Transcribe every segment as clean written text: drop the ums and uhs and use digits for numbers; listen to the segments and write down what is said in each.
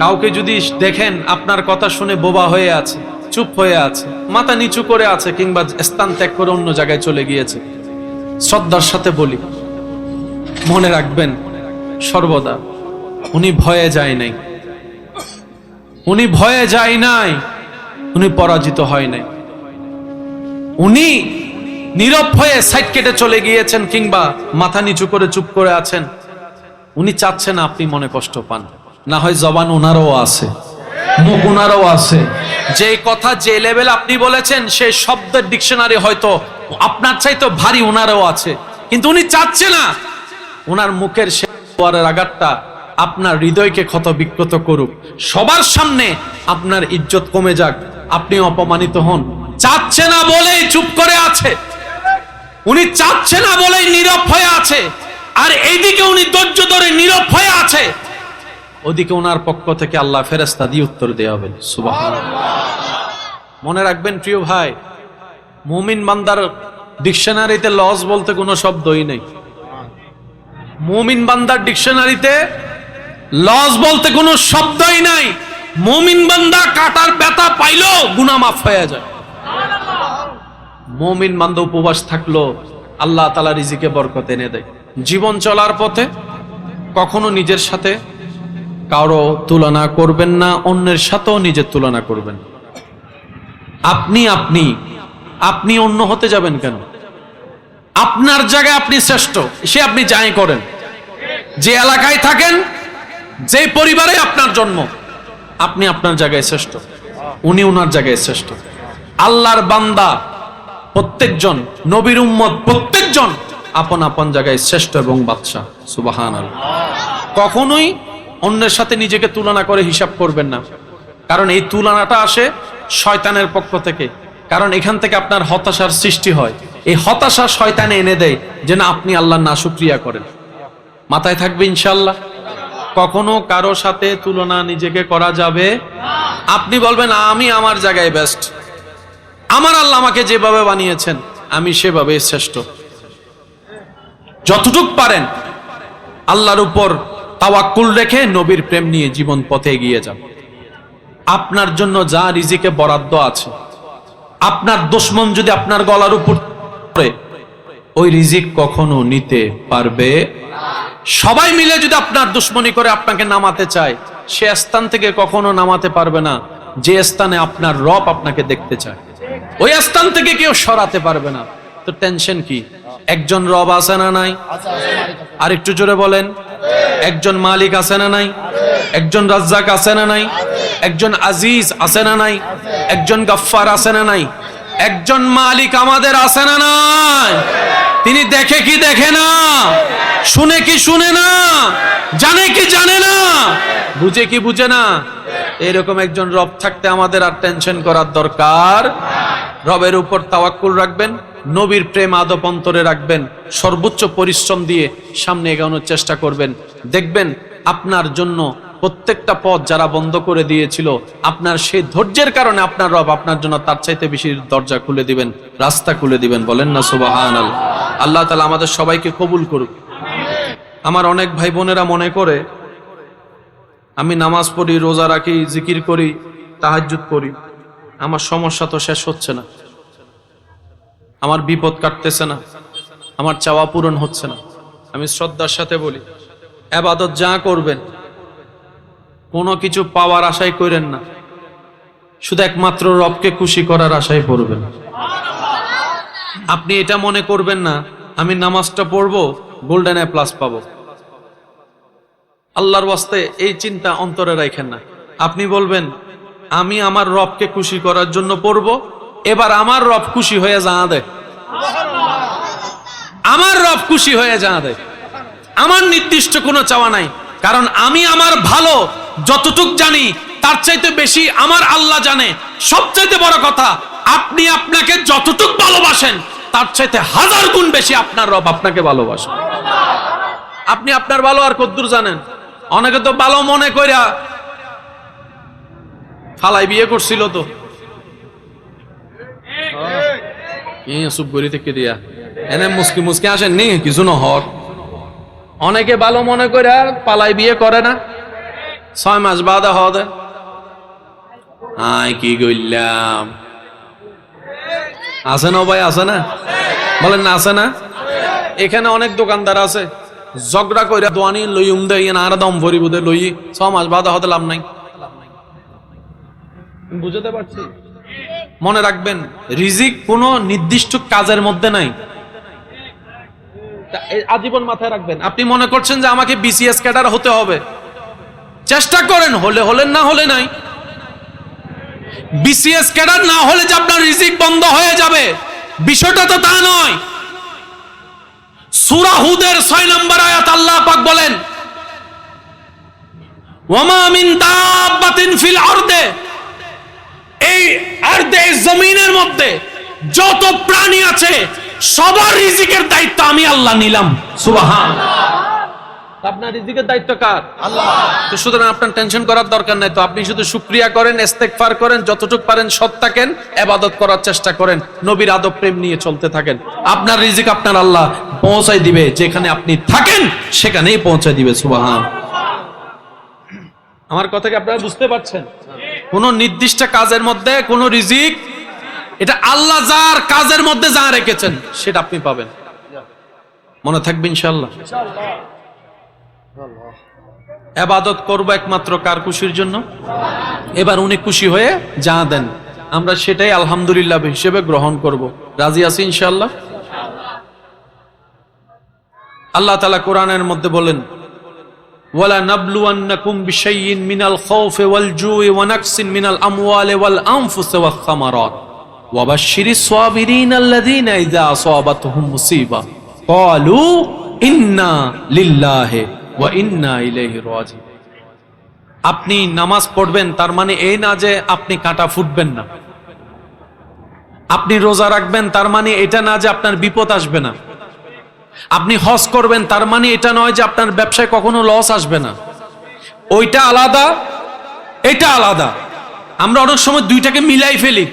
কাউকে যদি দেখেন আপনার কথা শুনে বোবা হয়ে আছে, চুপ হয়ে আছে, মাথা নিচু করে আছে, কিংবা স্থান ত্যাগ করে অন্য জায়গায় চলে গিয়েছে, শ্রদ্ধার সাথে বলি, মনে রাখবেন সর্বদা উনি ভয়ে যায় নাই, উনি ভয়ে যায় নাই, উনি পরাজিত হয় নাই। উনি নীরব হয়ে সাইড কেটে চলে গিয়েছেন কিংবা মাথা নিচু করে চুপ করে আছেন। উনি চাচ্ছেন আপনি মনে কষ্ট পান। না হয় জবান ওনারও আছে, মুখ ওনারও আছে, যে কথা যে লেভেল আপনি বলেছেন সেই শব্দের ডিকশনারি হয়তো আপনার চাইতে ভারী ওনারও আছে, কিন্তু উনি চাচ্ছে না ওনার মুখের সে আঘাতটা আপনার হৃদয়কে ক্ষত বিক্ষত করুক, সবার সামনে আপনার ইজ্জত কমে যাক, আপনি অপমানিত হন। চাচ্ছে না বলেই চুপ করে আছে, উনি চাচ্ছে না বলেই নীরব হয়ে আছে। আর এইদিকে উনি ধৈর্য ধরে নীরব হয়ে আছে, ওদিকে ওনার পক্ষ থেকে আল্লাহ ফেরেশতা দিয়ে উত্তর দেয়া হবে। সুবহানাল্লাহ। মনে রাখবেন প্রিয় ভাই, মুমিন বান্দার ডিকশনারিতে লস বলতে কোনো শব্দই নেই। মুমিন বান্দার ডিকশনারিতে লস বলতে কোনো শব্দই নাই। মুমিন বান্দা কাটার ব্যথা পাইলো গুনাহ মাফ হয়ে যায়। মুমিন বান্দা উপবাস থাকলো আল্লাহ তাআলা রিজিকে বরকত এনে দেয়। জীবন চলার পথে কখনো নিজের সাথে কারো তুলনা করবেন না, অন্যের সাথেও নিজের তুলনা করবেন। আপনি আপনি আপনি অন্য হতে যাবেন কেন? আপনার জায়গায় আপনি শ্রেষ্ঠ, সে আপনি যাই করেন, যে এলাকায় থাকেন, যে পরিবারে আপনার জন্ম, আপনি আপনার জায়গায় শ্রেষ্ঠ, উনি ওনার জায়গায় শ্রেষ্ঠ। আল্লাহর বান্দা প্রত্যেকজন, নবীর উম্মত প্রত্যেকজন আপন আপন জায়গায় শ্রেষ্ঠ এবং বাদশা। সুবহানাল্লাহ। কখনোই অন্যের সাথে নিজেকে তুলনা করে হিসাব করবেন না, কারণ এই তুলনাটা আসে শয়তানের পক্ষ থেকে। কারণ এখান থেকে আপনার হতাশার সৃষ্টি হয়। এই হতাশা শয়তানে এনে দেয় যে না আপনি আল্লাহর নাশুকরিয়া করেন। মাথায় থাকবে ইনশাআল্লাহ। কখনো কারো সাথে তুলনা নিজেকে করা যাবে। আপনি বলবেন আমি আমার জায়গায় বেস্ট, আমার আল্লাহ আমাকে যেভাবে বানিয়েছেন আমি সেভাবে শ্রেষ্ঠ। যতটুক পারেন আল্লাহর উপর তাওয়াক্কুল রেখে নবীর প্রেম নিয়ে জীবন পথে এগিয়ে যান। আপনার জন্য যা রিজিকে বরাদ্দ আছে, আপনার দুশমন যদি আপনার গলার উপর পড়ে, ওই রিজিক কখনো নিতে পারবে। সবাই মিলে যদি আপনার দুশমনি করে আপনাকে নামাতে চায়, সে স্থান থেকে কখনো নামাতে পারবে না যে স্থানে আপনার রব আপনাকে দেখতে চায়। ওই স্থান থেকে কেউ সরাতে পারবে না। তো টেনশন কি? একজন রব আছে না নাই? আর একটু জোরে বলেন, একজন মালিক আছে না নাই? একজন রাজ্জাক আছে না নাই? একজন আজিজ আছে না নাই? একজন গফফার আছে না নাই? একজন মালিক আমাদের আছে না নাই? তিনি দেখে কি দেখে না, শুনে কি শুনে না, জানে কি জানে না, বুঝে কি বুঝে না? এরকম একজন রব থাকতে আমাদের আর টেনশন করার দরকার। রবের উপর তাওয়াক্কুল রাখবেন, নবীর প্রেম আদব অন্তরে রাখবেন, সর্বোচ্চ পরিশ্রম দিয়ে সামনে এগোনোর চেষ্টা করবেন। দেখবেন আপনার জন্য প্রত্যেকটা পথ যারা বন্ধ করে দিয়েছিল, আপনার সেই ধৈর্যের কারণে আপনার রব আপনার জন্য তার চাইতে বেশি দরজা খুলে দিবেন, রাস্তা খুলে দিবেন। বলেন না সুবহানাল্লাহ। আল্লাহ তাআলা আমাদের সবাইকে কবুল করুক। আমার অনেক ভাই বোনেরা মনে করে আমি নামাজ পড়ি, রোজা রাখি, জিকির করি, তাহাজ্জুদ করি, আমার সমস্যা তো শেষ হচ্ছে না, আমার বিপদ কাটতেছে না, আমার চাওয়া পূরণ হচ্ছে না। আমি শ্রদ্ধার সাথে বলি, ইবাদত যা করবেন কোনো কিছু পাওয়ার আশাই করেন না, শুধু একমাত্র রবকে খুশি করার আশায় পড়বেন। আপনি এটা মনে করবেন না আমি নামাজটা পড়বো গোল্ডেন এ প্লাস পাবো। আল্লাহর ওয়াস্তে এই চিন্তা অন্তরে রাখেন না। আপনি বলবেন আমি আমার রবকে খুশি করার জন্য পড়বো, এবার আমার রব খুশি হয়ে জানা দেয়, আমার রব খুশি হয়ে জানা দেয়। আমার নির্দিষ্ট কোনো চাওয়া নাই, কারণ আমি আমার ভালো যতটুক জানি তার চাইতে বেশি আমার আল্লাহ জানে। সবচাইতে বড় কথা, আপনি আপনাকে যতটুক ভালোবাসেন তার চাইতে 1000 গুণ বেশি আপনার রব আপনাকে ভালোবাসে। আপনি আপনার ভালো আর কদ্দুর জানেন? অনেকে তো ভালো মনে কইরা ফালাই বিয়ে করছিল, তো চুপ করি থেকে দিয়া এনে মুসকি মুসকি আসেন নি কিছু ন হক। অনেকে ভালো মনে কইরা পালাই বিয়ে করে না, 6 মাস বাদে হদে আয় কি কইলাম। আছে না ভাই, আছে না? বলেন না, আছে না? এখানে অনেক দোকানদার আছে, ঝগড়া কইরা দোয়ানি লইম দেই না আর দম ভরিব দে লই 6 মাস বাদে হতে লাভ নাই। বুঝতে পারছি? মনে রাখবেন, রিজিক কোনো নির্দিষ্ট কাজের মধ্যে নাই, আজীবন মাথায় রাখবেন। আপনি মনে করছেন যে আমাকে বিসিএস ক্যাডার হতে হবে, চেষ্টা করেন, হলে হলেন, না হলে নাই। বিসিএস ক্যাডার না হলে যে আপনার রিজিক বন্ধ হয়ে যাবে, বিষয়টা তো তা নয়। সূরা হুদের 6 নম্বর আয়াত আল্লাহ পাক বলেন, ওয়ামা মিন দাব্বাতিন ফিল আরদে, এই আরদে জমিনের মধ্যে যত প্রাণী আছে সবার রিজিকের দায়িত্ব আমি আল্লাহ নিলাম। সুবহানাল্লাহ। আপনার রিজিকের দায়িত্ব কার? আল্লাহ। তো সুতরাং আপনার টেনশন করার দরকার নাই। তো আপনি শুধু শুকরিয়া করেন, ইস্তেগফার করেন, যতটুকু পারেন সৎ থাকেন, ইবাদত করার চেষ্টা করেন, নবীর আদব প্রেম নিয়ে চলতে থাকেন। আপনার রিজিক আপনার আল্লাহ পৌঁছায় দিবে, যেখানে আপনি থাকেন সেখানেই পৌঁছায় দিবে। সুবহানাল্লাহ। আমার কথা কি আপনারা বুঝতে পারছেন? কোন নির্দিষ্ট কাজের মধ্যে কোন রিজিক, এটা আল্লাহ যার কাজের মধ্যে যা রেখেছেন সেটা আপনি পাবেন। মনে থাকবে ইনশাআল্লাহ। ইবাদত করব একমাত্র কার খুশির জন্য? এবার উনি খুশি হয়ে যা দেন আমরা সেটাই আলহামদুলিল্লাহ হিসেবে গ্রহণ করব। রাজি আছি ইনশাআল্লাহ? আল্লাহ তাআলা কোরআনের মধ্যে বলেন, ওয়ালা নাবলুওয়ান্নাকুম বিশাইইন মিনাল খাউফি ওয়াল জুই ওয়া নাকসিন মিনাল আমওয়ালি ওয়াল আনফুসি ওয়াস সামারাত ওয়া বাশশিরিস সাবিরিনা আল্লাযীনা ইযা আসাবাতহুম মুসিবা ক্বালু ইন্না লিল্লাহি ওয়া ইন্না ইলাইহি রাজিউন। আপনি নামাজ পড়বেন তার মানে এই না যে আপনি কাঁটা ফুটবেন না। আপনি রোজা রাখবেন তার মানে এটা না যে আপনার বিপদ আসবে না। আপনি হজ করবেন তার মানে এটা নয় যে আপনার ব্যবসায় কখনো লস আসবে না। ওইটা আলাদা, এটা আলাদা। আমরা অনেক সময় দুইটাকে মিলাই ফেলি।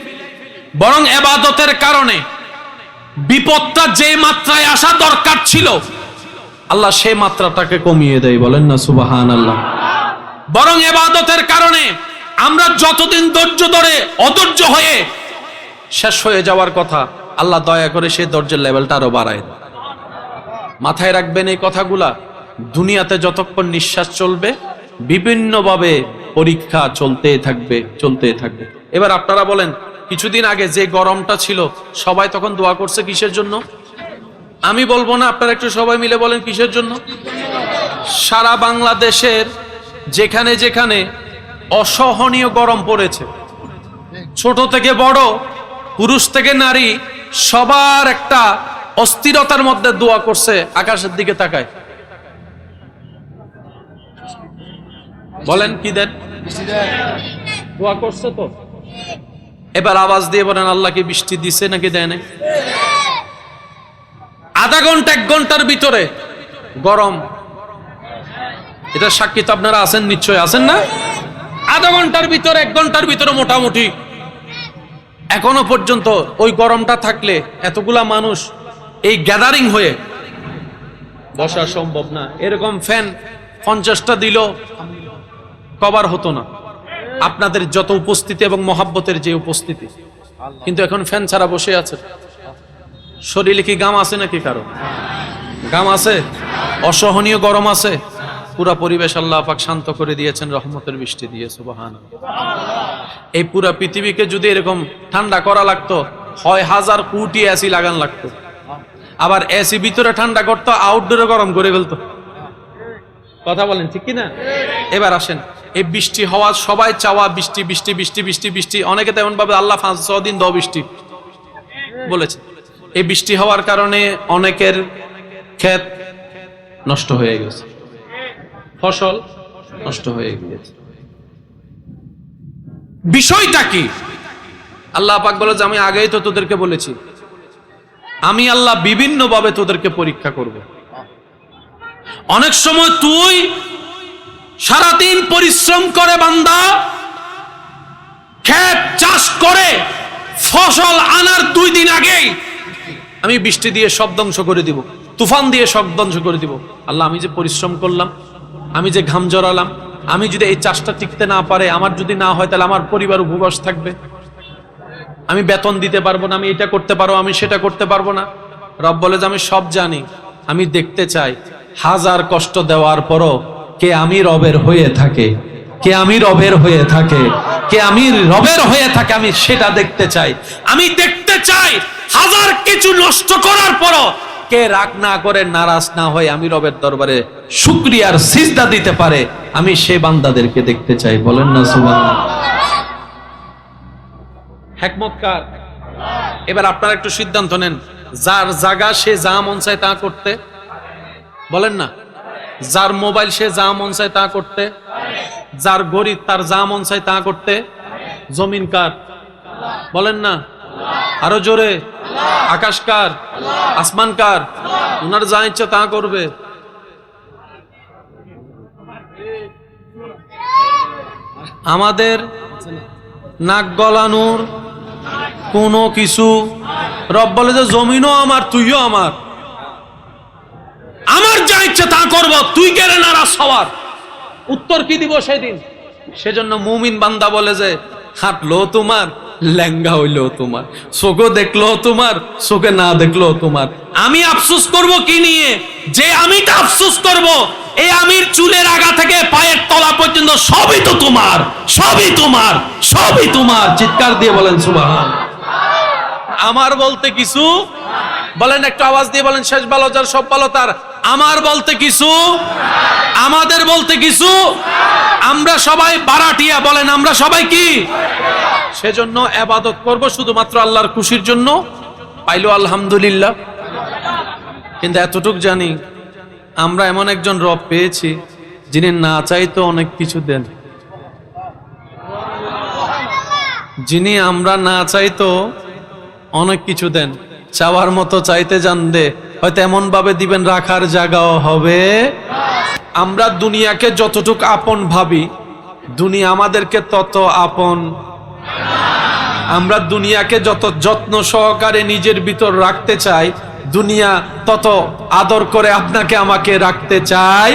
বরং ইবাদতের কারণে বিপদটা যে মাত্রায় আসা দরকার ছিল আল্লাহ সেই মাত্রাটাকে কমিয়ে দেয়। বলেন না সুবহানাল্লাহ। বরং ইবাদতের কারণে আমরা যতদিন ধৈর্য ধরে অধৈর্য হয়ে শেষ হয়ে যাওয়ার কথা, আল্লাহ দয়া করে সেই ধৈর্যের লেভেলটা আরো বাড়ায় দেয়। মাথায় রাখবেন এই কথাগুলা। দুনিয়াতে যতক্ষণ নিঃশ্বাস চলবে বিভিন্নভাবে পরীক্ষা চলতেই থাকবে, চলতেই থাকবে। এবার আপনারা বলেন, কিছুদিন আগে যে গরমটা ছিল সবাই তখন দোয়া করছে কিসের জন্য? আমি বলবো না, আপনারা একটু সবাই মিলে বলেন কিসের জন্য? সারা বাংলাদেশের যেখানে যেখানে অসহনীয় গরম পড়েছে, ছোট থেকে বড়, পুরুষ থেকে নারী, সবার একটা অস্থিরতার মধ্যে দোয়া করছে, আকাশের দিকে তাকায়। বলেন কি দেন? দোয়া করছে তো। এবার আওয়াজ দিয়ে বলেন, আল্লাহ কি বৃষ্টি দিছে নাকি দেয় নাই? আধা ঘন্টা 1 ঘন্টার ভিতরে গরম, এটা সাক্ষী তো আপনারা আছেন, নিশ্চয় আছেন না? আধা ঘন্টার ভিতরে 1 ঘন্টার ভিতরে মোটামুটি। এখনো পর্যন্ত ওই গরমটা থাকলে এতগুলা মানুষ এই গ্যাদারিং হয়ে বসা সম্ভব না। এরকম ফ্যান 50টা দিল কভার হতো না, আপনাদের যত উপস্থিতি এবং মহাব্বতের যে উপস্থিতি। কিন্তু এখন ফ্যান ছাড়া বসে আছে। শরীরে কি গাম আছে নাকি? কারো গাম আছে? অসহনীয় গরম আছে। পুরা পরিবেশ আল্লাহ পাক শান্ত করে দিয়েছেন রহমতের বৃষ্টি দিয়ে। সুবহানাল্লাহ। এই পুরা পৃথিবীকে যদি এরকম ঠান্ডা করা লাগতো, হয় 1000 কোটি এসি লাগান লাগতো। আবার এসি ভিতরে ঠান্ডা করতো, আউটডোরে গরম করে ফেলতো। কথা বলেন ঠিক কি না? এবার আসেন, এই বৃষ্টি হওয়া সবাই চাওয়া, বৃষ্টি বৃষ্টি বৃষ্টি বৃষ্টি বৃষ্টি। অনেকে তেমন ভাবে আল্লাহ 5-6 দিন দাও বৃষ্টি বলেছে। এই বৃষ্টি হওয়ার কারণে অনেকের ক্ষেত নষ্ট হয়ে গেছে, ফসল নষ্ট হয়ে গিয়েছে। বিষয়টা কি? আল্লাহ পাক বলে যে আমি আগেই তো তোদেরকে বলেছি, আমি আল্লাহ বিভিন্ন ভাবে তোদেরকে পরীক্ষা করব। অনেক সময় তুই সারাদিন পরিশ্রম করে বান্দা ক্ষেত চাষ করে ফসল আনার 2 দিন আগেই আমি বৃষ্টি দিয়ে সব ধ্বংস করে দিব, তুফান দিয়ে সব ধ্বংস করে দিব। আল্লাহ, আমি যে পরিশ্রম করলাম, আমি যে ঘাম জড়ালাম, আমি যদি এই চাষটা টিকতে না পারে, আমার যদি না হয়, তাহলে আমার পরিবার উপবাস থাকবে, আমি বেতন দিতে পারবো না, আমি এটা করতে পারবো, আমি সেটা করতে পারবো না। রব বলে যে আমি সব জানি, আমি দেখতে চাই হাজার কষ্ট দেওয়ার পরও কে আমি রবের হয়ে থাকে, কে আমি রবের হয়ে থাকে, কে আমি রবের হয়ে থাকে, আমি সেটা দেখতে চাই। আমি দেখতে চাই হাজার কিছু নষ্ট করার পরও কে রাগ না করে, নারাজ না হয়ে আমি রবের দরবারে শুকরিয়ার সিজদা দিতে পারে, আমি সেই বান্দাদেরকে দেখতে চাই। বলেন না সুবহানাল্লাহ। হিকমত কার? এবার আপনারা একটু সিদ্ধান্ত নেন, যার জায়গা সে যা মন চায় তা করতে, বলেন না, যার মোবাইল সে যা মন চায় তা করতে, যার গরিব তার যা মন চায় তা করতে। জমিন কার? বলেন না, আরো জোরে। আকাশ কার? আসমান কার? ওনার যা ইচ্ছা তা করবে। আমাদের নাক গলানোর কোনো কিছু, রব বলে যে জমিনও আমার, তুইও আমার, আমার যা ইচ্ছা তা করব, তুই কেড়ে নারাজ হওয়ার উত্তর কি দিব সেদিন? সেজন্য মুমিন বান্দা বলে যে হাঁটলো তোমার, লেঙ্গা হইলো তোমার, চোখে দেখলো তোমার, চোখে না দেখলো তোমার। আমি আফসোস করব কি নিয়ে? যে আমিটা আফসোস করব, এই আমির চুলের আগা থেকে পায়ের তলা পর্যন্ত সবই তো তোমার, সবই তোমার, সবই তোমার। চিৎকার দিয়ে বলেন সুবহানাল্লাহ। আমার বলতে কিছু, বলেন একটু আওয়াজ দিয়ে বলেন, শেষ ভালো যার সব ভালো তার। আমার বলতে কিছু, আমাদের বলতে কিছু, আমরা সবাই বারাটিয়া। বলেন আমরা সবাই কি? সেজন্য ইবাদত করব শুধুমাত্র আল্লাহর খুশির জন্য, পাইলো আলহামদুলিল্লাহ। কিন্তু এতটুক জানি, আমরা এমন একজন রব পেয়েছি যিনি না চাইতো অনেক কিছু দেন, যিনি আমরা না চাইতো অনেক কিছু দেন। চাওয়ার মতো চাইতে জানলে হয়তো এমন ভাবে দিবেন রাখার জায়গাও হবে। আমরা দুনিয়াকে যতটুক আপন ভাবি, দুনিয়া আমাদেরকে তত আপন। আমরা দুনিয়াকে যত যত্ন সহকারে নিজের ভিতর রাখতে চাই, দুনিয়া তত আদর করে আপনাকে আমাকে রাখতে চাই।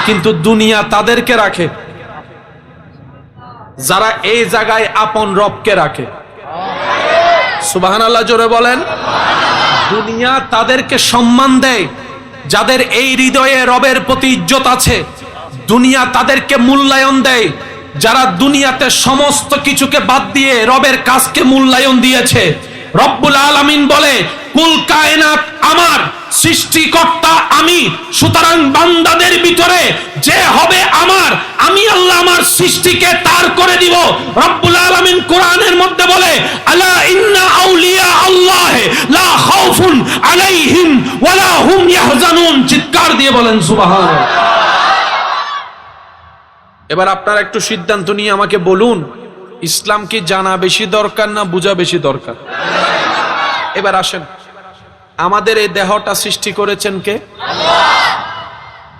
কিন্তু দুনিয়া তাদেরকে রাখে যারা এই জায়গায় আপন রবকে রাখে। সুবহানাল্লাহ জোরে বলেন। দুনিয়া তাদেরকে সম্মান দেয় যাদের এই হৃদয়ে রবের প্রতি ইজ্জত আছে। দুনিয়া তাদেরকে মূল্যায়ন দেয় যারা দুনিয়াতে সমস্ত কিছুকে বাদ দিয়ে রবের কাজকে মূল্যায়ন দিয়েছে। রব্বুল আলামিন বলে, কুল কায়নাত আমার, সৃষ্টিকর্তা আমি, সুতরাং বান্দাদের ভিতরে যে হবে আমার, আমি আল্লাহ আমার সৃষ্টিকে তার করে দিব। রব্বুল আলামিন কোরআনের মধ্যে বলে, আলা ইন্না আউলিয়া আল্লাহ লা খাউফুন আলাইহিম ওয়ালা হুম ইয়াহজানুন। চিৎকার দিয়ে বলেন সুবহানাল্লাহ। এবার আপনারা একটু সিদ্ধান্ত নিয়ে আমাকে বলুন, ইসলাম কি জানা বেশি দরকার না বুঝা বেশি দরকার? এবার আসেন, আমাদের এই দেহটা সৃষ্টি করেছেন কে?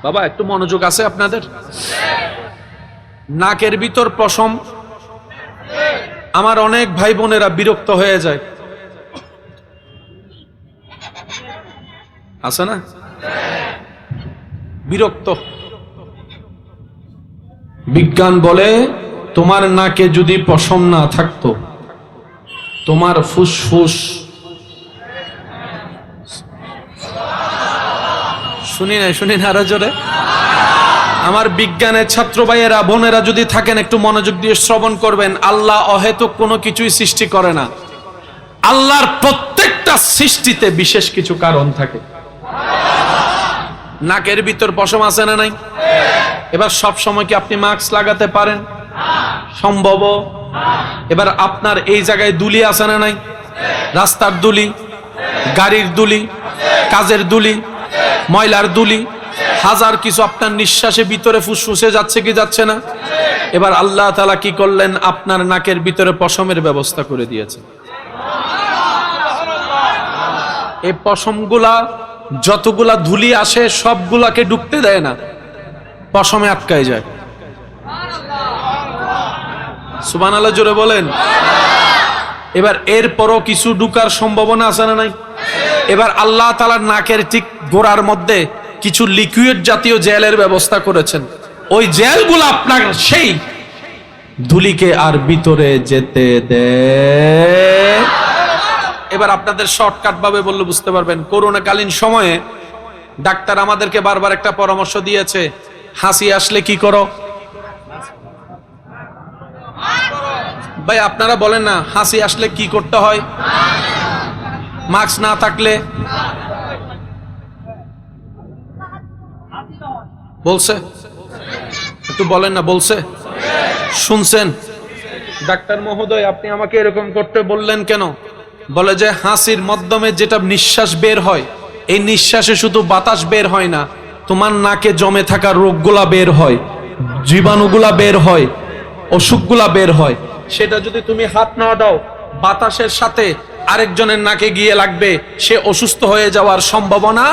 বাবা একটু মনোযোগ আছে আপনাদের? নাকের ভিতর পশম। আমার অনেক ভাই বোনেরা বিরক্ত হয়ে যায়, আছে না? বিরক্ত। বিজ্ঞান বলে, তোমার নাকে যদি পশম না থাকতো, তোমার ফুসফুস, শুনি না আরো জোরে। আমার বিজ্ঞানের ছাত্র ভাইয়েরা বোনেরা যদি থাকেন, একটু মনোযোগ দিয়ে শ্রবণ করবেন। আল্লাহ অহেতুক কোনো কিছুই সৃষ্টি করে না। আল্লাহর প্রত্যেকটা সৃষ্টিতে বিশেষ কিছু কারণ থাকে। নাকের ভিতর পশম আছে না নাই? এবার সব সময় কি আপনি মাস্ক লাগাতে পারেন? সম্ভব? এবার আপনার এই জায়গায় দুলি আছে না নাই? রাস্তার দুলি, গাড়ির দুলি, কাজের দুলি, ময়লার দুলি, হাজার কিছু আপনার নিঃশ্বাসে ভিতরে ফুসফুসে যাচ্ছে কি যাচ্ছে না? এবার আল্লাহ তাআলা কি করলেন? আপনার নাকের ভিতরে পশমের ব্যবস্থা করে দিয়েছে। এই পশমগুলা যতগুলা ধুলি আসে সবগুলাকে ঢুকতে দেয় না, পশমে আটকায় যায়। সুবহানাল্লাহ জোরে বলেন। এবার এরপরও কিছু ঢুকার সম্ভাবনা আছে না নাই? এবার আল্লাহ তাআলার নাকের ঠিক গোড়ার মধ্যে কিছু লিকুইড জাতীয় জেলের ব্যবস্থা করেছেন। ওই জেলগুলো আপনার সেই ধুলিকে আর ভিতরে যেতে দেয়। এবার আপনাদের শর্টকাট ভাবে বললে বুঝতে পারবেন। করোনাকালীন সময়ে ডাক্তার আমাদেরকে বারবার একটা পরামর্শ দিয়েছে, হাসি আসলে কি করো? ভাই আপনারা বলেন না, হাসি আসলে কি করতে হয়? মাস্ক না থাকলে বলছে, একটু বলেন না, বলছে? শুনছেন? ডাক্তার মহোদয় আপনি আমাকে এরকম করতে বললেন কেন? বলে যে হাসির মাধ্যমে যেটা নিঃশ্বাস বের হয়, এই নিঃশ্বাসে শুধু বাতাস বের হয় না, তোমার নাকে জমে থাকা রোগগুলা বের হয়, জীবাণুগুলা বের হয়, অসুখগুলা বের হয়। সেটা যদি তুমি হাত না দাও, বাতাসের সাথে আরেকজনের নাকে গিয়ে লাগবে, সে অসুস্থ হয়ে যাওয়ার সম্ভাবনা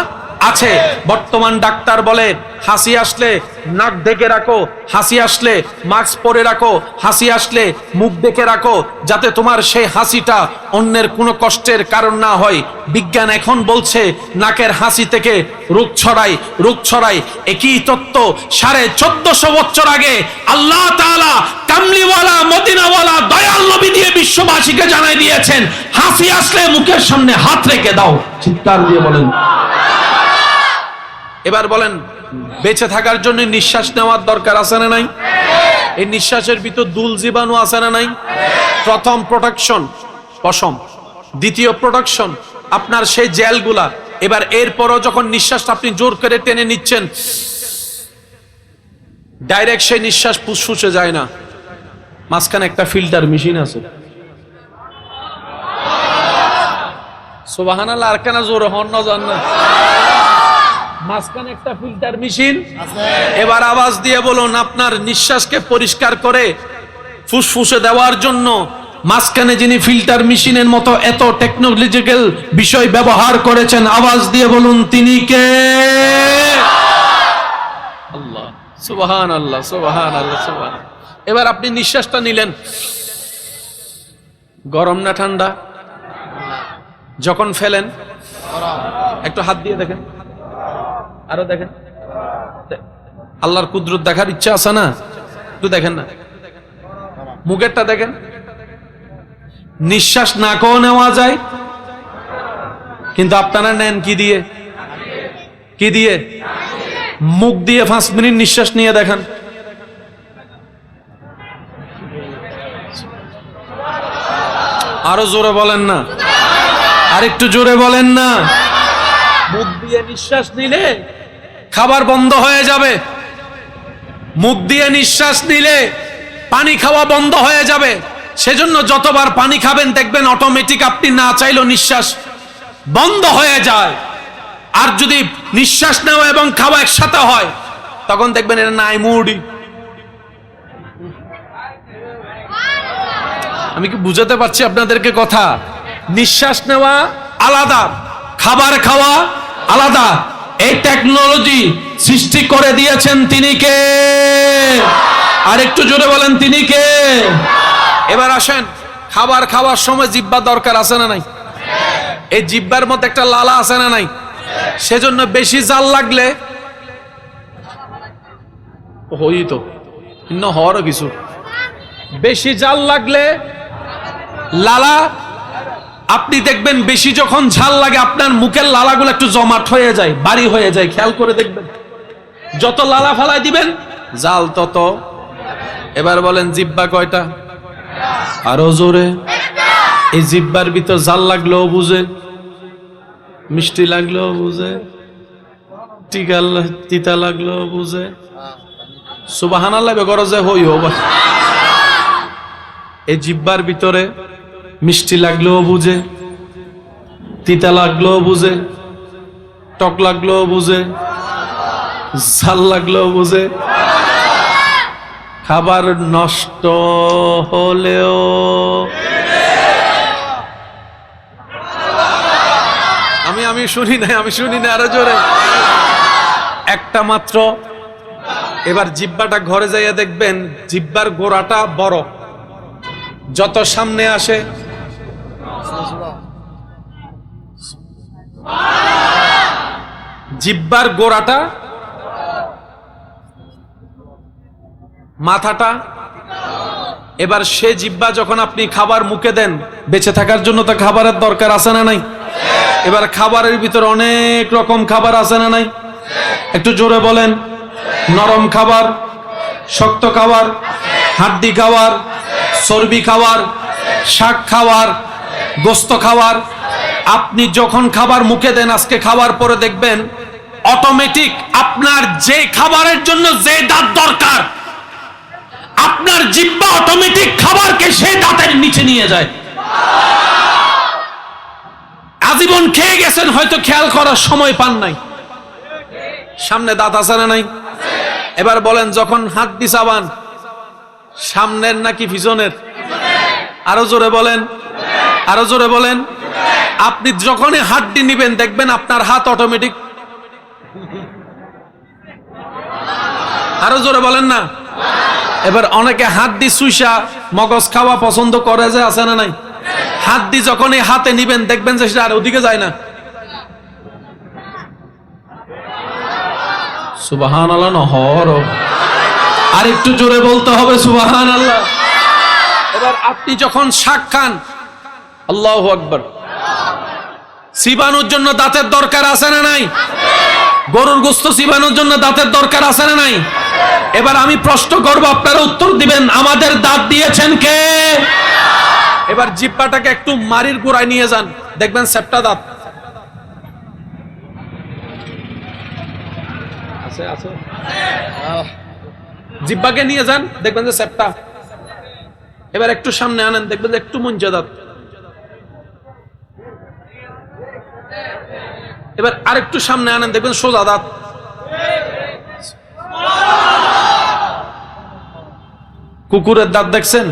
আছে। বর্তমান ডাক্তার বলে হাসি আসলে নাক ঢেকে রাখো, হাসি আসলে মাস্ক পরে রাখো, হাসি আসলে মুখ ঢেকে রাখো, যাতে তোমার সেই হাসিটা অন্যের কোনো কষ্টের কারণ না হয়। বিজ্ঞান এখন বলছে নাকের হাসি থেকে রোগ ছড়ায়। একই তত্ত্ব 1450 বছর আগে আল্লাহ তাআলা কামলিওয়ালা মদিনাওয়ালা দয়াল নবী দিয়ে বিশ্ববাসীকে জানাই দিয়েছেন, হাসি আসলে মুখের সামনে হাত রেখে দাও। চিৎকার দিয়ে বলেন। এবার বলেন, বেঁচে থাকার জন্য নিঃশ্বাস নেওয়ার দরকার আছে না নাই? এই নিঃশ্বাসের ভিতর দুল জীবাণু আছে না নাই? প্রথম প্রোটেকশন পশম, দ্বিতীয় প্রোটেকশন আপনার সেই জেলগুলা। এবার এরপরও যখন নিঃশ্বাসটা আপনি জোর করে টেনে নিচ্ছেন, ডাইরেক্ট সেই নিঃশ্বাস ফুসফুসে যায় না, মাঝখানে একটা ফিল্টার মেশিন আছে। সুবহানাল্লাহ, আর কেন জোরে হন না জান না? মাঝখানে একটা ফিল্টার মেশিন। এবার আওয়াজ দিয়ে বলুন, আপনার নিঃশ্বাসকে পরিষ্কার করে ফুসফুসে দেওয়ার জন্য মাঝখানে যিনি ফিল্টার মেশিনের মতো এত টেকনোলজিক্যাল বিষয় ব্যবহার করেছেন, আওয়াজ দিয়ে বলুন তিনি কে? আল্লাহ। সুবহানাল্লাহ, সুবহানাল্লাহ, সুবহানাল্লাহ। এবার আপনি নিঃশ্বাসটা নিলেন, গরম না ঠান্ডা? যখন ফেলেন একটু হাত দিয়ে দেখেন, আরো দেখেন। আল্লাহর কুদরত দেখার ইচ্ছা আছে না? একটু দেখেন না, মুখেরটা দেখেন। নিঃশ্বাস নাকেও নেওয়া যায়, কিন্তু আপনারা নেন কি দিয়ে? কি দিয়ে? মুখ দিয়ে 5 মিনিট নিঃশ্বাস নিয়ে দেখেন। আরো জোরে বলেন না, আরেকটু জোরে বলেন না। মুখ দিয়ে নিঃশ্বাস নিলে খাবার বন্ধ হয়ে যাবে, মুখ দিয়ে নিঃশ্বাস নিলে পানি খাওয়া বন্ধ হয়ে যাবে। সেজন্য যতবার পানি খাবেন দেখবেন অটোমেটিক আপনি না চাইলেও নিঃশ্বাস বন্ধ হয়ে যায়। আর যদি নিঃশ্বাস নেওয়া এবং খাওয়া একসাথে হয়, তখন দেখবেন এটা নাই মুডি। আমি কি বুঝাতে পারছি আপনাদেরকে কথা? নিঃশ্বাস নেওয়া আলাদা, খাবার খাওয়া আলাদা। এই টেকনোলজি সৃষ্টি করে দিয়েছেন তিনি কে? আর একটু জোরে বলেন তিনি কে? এবার আসেন, খাবার খাওয়ার সময় জিহ্বা দরকার আছে না নাই? এই জিহ্বার মধ্যে একটা লালা আছে না নাই? সেজন্য বেশি জাল লাগলে হইতো ইন্ন হওয়ারও কিছু, বেশি জাল লাগলে লালা, আপনি দেখবেন বেশি যখন ঝাল লাগে আপনার মুখের লালাগুলো একটু জমাট হয়ে যায়, ভারী হয়ে যায়। খেয়াল করে দেখবেন, যত লালা ফালাই দিবেন জাল তত। এবার বলেন জিহ্বা কয়টা? আরো জোরে। এই জিহ্বার ভিতর জাল লাগলেও বুঝে, মিষ্টি লাগলেও বুঝে, তিতা লাগলেও বুঝে। সুবহানাল্লাহ গরজে হই হো। এই জিহ্বার ভিতরে মিষ্টি লাগলেও বুঝে, তিতা লাগলেও বুঝে, টক লাগলেও বুঝে, ঝাল লাগলেও বুঝে। খাবার নষ্ট হলেও আমি শুনি না, আরো জোরে। একটা মাত্র। এবার জিহ্বাটা ঘরে যাইয়া দেখবেন জিহ্বার গোড়াটা বড়, যত সামনে আসে জিহ্বার গোড়াটা মাথাটা। এবার সে জিহ্বা যখন আপনি খাবার মুখে দেন, বেঁচে থাকার জন্য তো খাবারের দরকার আছে না নাই? এবার খাবারের ভিতর অনেক রকম খাবার আছে না নাই? একটু জোরে বলেন। নরম খাবার, শক্ত খাবার, হাড্ডি খাবার, চর্বি খাবার, শাক খাবার, গোস্ত খাবার। আপনি যখন খাবার মুখে দেন, আজকে খাবার পরে দেখবেন অটোমেটিক আপনার যে খাবারের জন্য যে দাঁত দরকার, আপনার জিহ্বা অটোমেটিক খাবারকে সেই দাঁতের নিচে নিয়ে যায়। আজীবন খেয়ে গেছেন, হয়তো খেয়াল করার সময় পান নাই। সামনে দাঁত আছে না নাই? এবার বলেন, যখন হাত দি চাবান, সামনের নাকি পিছনের? আরো জোরে বলেন, আরো জোরে বলেন। আপনি যখনই হাড্ডি নিবেন, দেখবেন আপনার হাত অটোমেটিক। আরো জোরে বলেন না। এবার অনেকে হাত দি সুইসা মগজ খাওয়া পছন্দ করে, যে আছে না নাই? হাত দি যখনই হাতে নিবেন, দেখবেন যে সেটা আর ওদিকে যায় না। সুবহানাল্লাহ নহর। আর একটু জোরে বলতে হবে সুবহানাল্লাহ। এবার আপনি যখন শাক খান, আল্লাহু আকবার, চিবানোর জন্য দাঁতের দরকার আছে না নাই? গরুর গোশত চিবানোর জন্য দাঁতের দরকার আছে না নাই? এবার আমি প্রশ্ন করব, আপনারা উত্তর দিবেন, আমাদের দাঁত দিয়েছেন কে? এবার জিহ্বাটাকে একটু মারির গোড়ায় নিয়ে যান, দেখবেন সেপ্টা দাঁত আছে আছে। জিহ্বাকে নিয়ে যান, দেখবেন যে সেপ্টা। এবার একটু সামনে আনেন, দেখবেন যে একটু মঞ্জা দাঁত। এবার আরেকটু সামনে আনেন, দেখবেন সোজা দাঁত। কুকুরের দাঁত দেখছেন?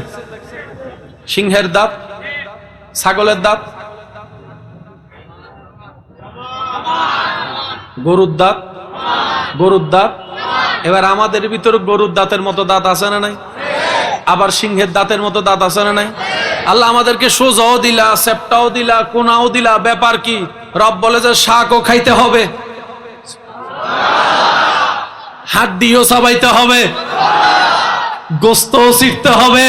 সিংহের দাঁত, ছাগলের দাঁত, গরুর দাঁত, গরুর দাঁত। এবার আমাদের ভিতরে গরুর দাঁতের মতো দাঁত আছে না নাই? আবার সিংহের দাঁতের মতো দাঁত আছে না নাই? আল্লাহ আমাদেরকে সোজাও দিলা, সেপ্টাও দিলা, কোনাও দিলা। ব্যাপার কি? রব বলে যে শাকও খাইতে হবে, হাড্ডিও চাবাইতে হবে, গোস্তও ছিটতে হবে।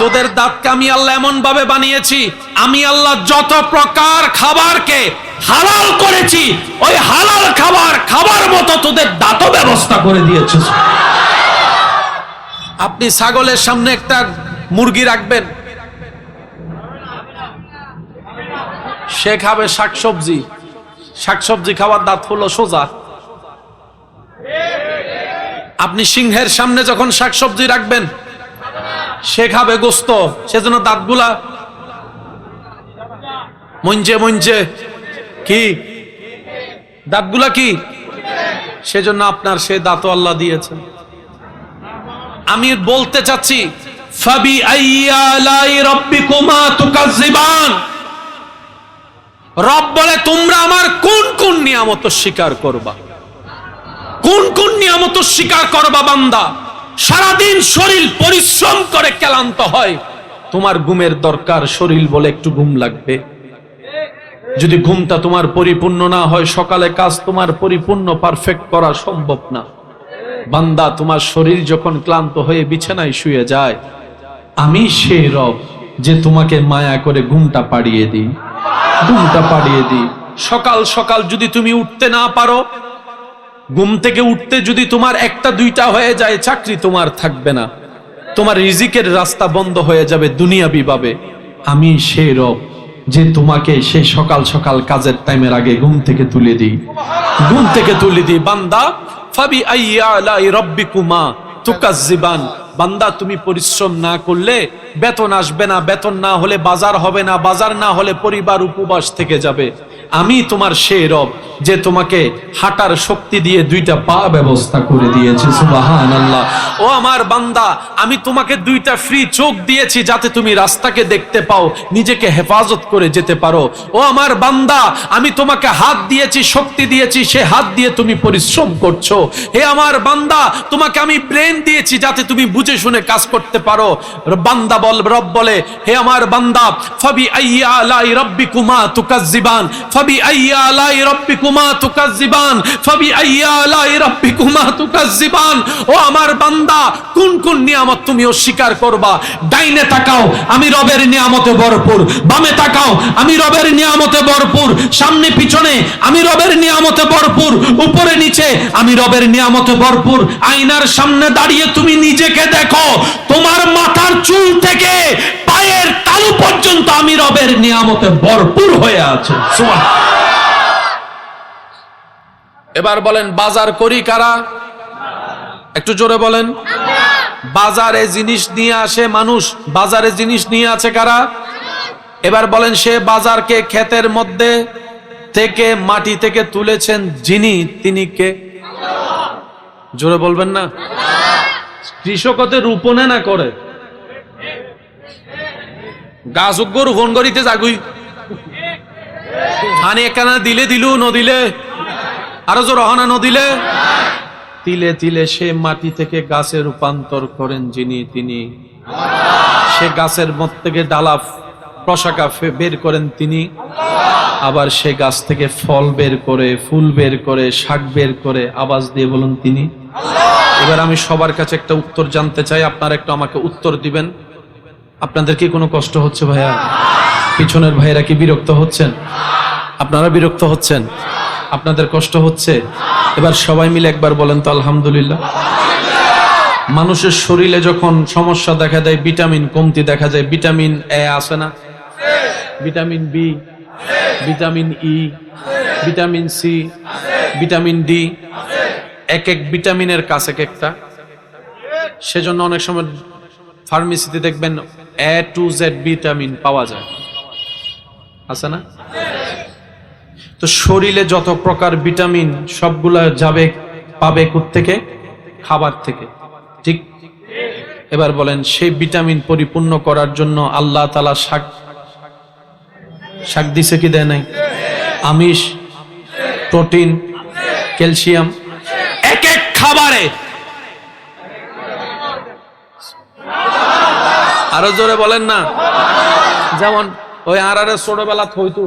তোদের দাঁতকে আমি আল্লাহ এমন ভাবে বানিয়েছি, আমি আল্লাহ যত প্রকার খাবারকে হালাল করেছি, ওই হালাল খাবার খাবার মতো তোদের দাঁতও ব্যবস্থা করে দিয়েছে। আপনি ছাগলের সামনে একটা মুরগি রাখবেন, সে খাবে শাকসবজি, শাকসবজি খাওয়ার দাঁত হলো সোজা। আপনি সিংহের সামনে যখন শাকসবজি রাখবেন, সে খাবে গোস্ত, সেজন্য দাঁতগুলা মঞ্জে মঞ্জে। কি দাঁতগুলা কি? সেজন্য আপনার সে দাঁতও আল্লাহ দিয়েছেন। আমি বলতে চাচ্ছি, ফাবি আইয়া আলাই রাব্বিকুমা তুকাজ্জিবান। রব বলে, তোমরা আমার কোন কোন নিয়ামত স্বীকার করবা? কোন কোন নিয়ামত স্বীকার করবা বান্দা? সারাদিন শরীর পরিশ্রম করে ক্লান্ত হয়, তোমার ঘুমের দরকার, শরীর বলে একটু ঘুম লাগবে। যদি ঘুমটা তোমার পরিপূর্ণ না হয়, সকালে কাজ তোমার পরিপূর্ণ পারফেক্ট করা সম্ভব না। বান্দা, তোমার শরীর যখন ক্লান্ত হয়ে বিছানায় শুয়ে যায়, আমি সেই রব যে তোমাকে মায়া করে ঘুমটা পাড়িয়ে দিই, ঘুমটা পাড়িয়ে দিই। সকাল সকাল যদি তুমি উঠতে না পারো, ঘুম থেকে উঠতে যদি তোমার একটা দুইটা হয়ে যায়, চাকরি তোমার থাকবে না, তোমার রিজিকের রাস্তা বন্ধ হয়ে যাবে দুনিয়াবি ভাবে। আমি সেই রব যে তোমাকে সেই সকাল সকাল কাজের টাইমের আগে ঘুম থেকে তুলে দিই, ঘুম থেকে তুলে দিই। বান্দা, ফাবি আইয়া আলাই রাব্বিকুমা তুকাজ্জিবান। বান্দা, তুমি পরিশ্রম না করলে বেতন আসবে না, বেতন না হলে বাজার হবে না, বাজার না হলে পরিবার উপবাস থেকে যাবে। আমি তোমার সেই রব যে তোমাকে হাঁটার শক্তি দিয়ে দুইটা পা ব্যবস্থা করে দিয়েছে। সুবহানাল্লাহ। ও আমার বান্দা, আমি তোমাকে দুইটা ফ্রি চোখ দিয়েছি যাতে তুমি রাস্তাকে দেখতে পাও, নিজেকে হেফাজত করে যেতে পারো। ও আমার বান্দা, আমি তোমাকে হাত দিয়েছি, শক্তি দিয়েছি, সে হাত দিয়ে তুমি পরিশ্রম করছো। হে আমার বান্দা, তোমাকে আমি ব্রেন দিয়েছি যাতে তুমি বুঝে শুনে কাজ করতে পারো। বান্দা বল, রব বলে, হে আমার বান্দা, ফাবি আইয়া আলাই রাব্বিকুমা তুকাজ্জিবান। ফাবিআইয়ি আলাই রাব্বিকুমা তুকাজ্জিবান, ফাবিআইয়ি আলাই রাব্বিকুমা তুকাজ্জিবান। ও আমার বান্দা, কোন কোন নিয়ামত তুমি অস্বীকার করবা? ডাইনে তাকাও, আমি রবের নিয়ামতে ভরপুর। বামে তাকাও, আমি রবের নিয়ামতে ভরপুর। সামনে পিছনে আমি রবের নিয়ামতে ভরপুর। উপরে নিচে আমি রবের নিয়ামতে ভরপুর। আয়নার সামনে দাঁড়িয়ে তুমি নিজেকে দেখো, তোমার মাথার চুল থেকে পায়ের তালু পর্যন্ত আমি রবের নিয়ামতে ভরপুর হয়ে আছে। এবার বলেন, বাজার করি কারা? একটু জোরে বলেন। বাজারে জিনিস নিয়ে আসে মানুষ, বাজারে জিনিস নিয়ে আছে কারা? এবার বলেন, সে বাজারকে ক্ষেতের মধ্যে থেকে মাটি থেকে তুলেছেন যিনি, তিনি কে? জোরে বলবেন না। কৃষকতে রোপণে না করে, গাছ উগ্র রোপণ করিতে যাগুই হানি একখানা দিলে দিলু, নদিলে আরো জোর হনা, নদিলে তিলে তিলে সে মাটি থেকে গাছে রূপান্তর করেন যিনি, তিনি। সে গাছের মধ্যে থেকে ডালা প্রশাখা বের করেন তিনি। আবার সে গাছ থেকে ফল বের করে, ফুল বের করে, শাক বের করে। আওয়াজ দিয়ে বলুন তিনি। এবার আমি সবার কাছে একটা উত্তর জানতে চাই, আপনারা একটু আমাকে উত্তর দিবেন। আপনাদের কি কোনো কষ্ট হচ্ছে ভাইয়া? পিছনের ভাইয়েরা কি বিরক্ত হচ্ছেন? আপনারা বিরক্ত হচ্ছেন? আপনাদের কষ্ট হচ্ছে? এবার সবাই মিলে একবার বলেন তো আলহামদুলিল্লাহ। মানুষের শরীরে যখন সমস্যা দেখা দেয়, ভিটামিন কমতি দেখা যায়, ভিটামিন এ আছে না, vitamin B, vitamin E, vitamin C, vitamin D, এক এক ভিটামিনের কাছে এক একটা। সেজন্য অনেক সময় ফার্মেসিতে দেখবেন এ টু জেড ভিটামিন পাওয়া যায়, আছে না? তো শরীরে যত প্রকার ভিটামিন সবগুলা যাবে, পাবে কোত্থেকে? খাবার থেকে, ঠিক? এবার বলেন, সেই ভিটামিন পরিপূর্ণ করার জন্য আল্লাহ তাআলা শাক দিছে কি দেয় নাই? আমিষ, প্রোটিন, ক্যালসিয়াম, এক এক খাবারে। আরো জোরে বলেন না। যেমন ওই আরারে ছোটবেলা হইতো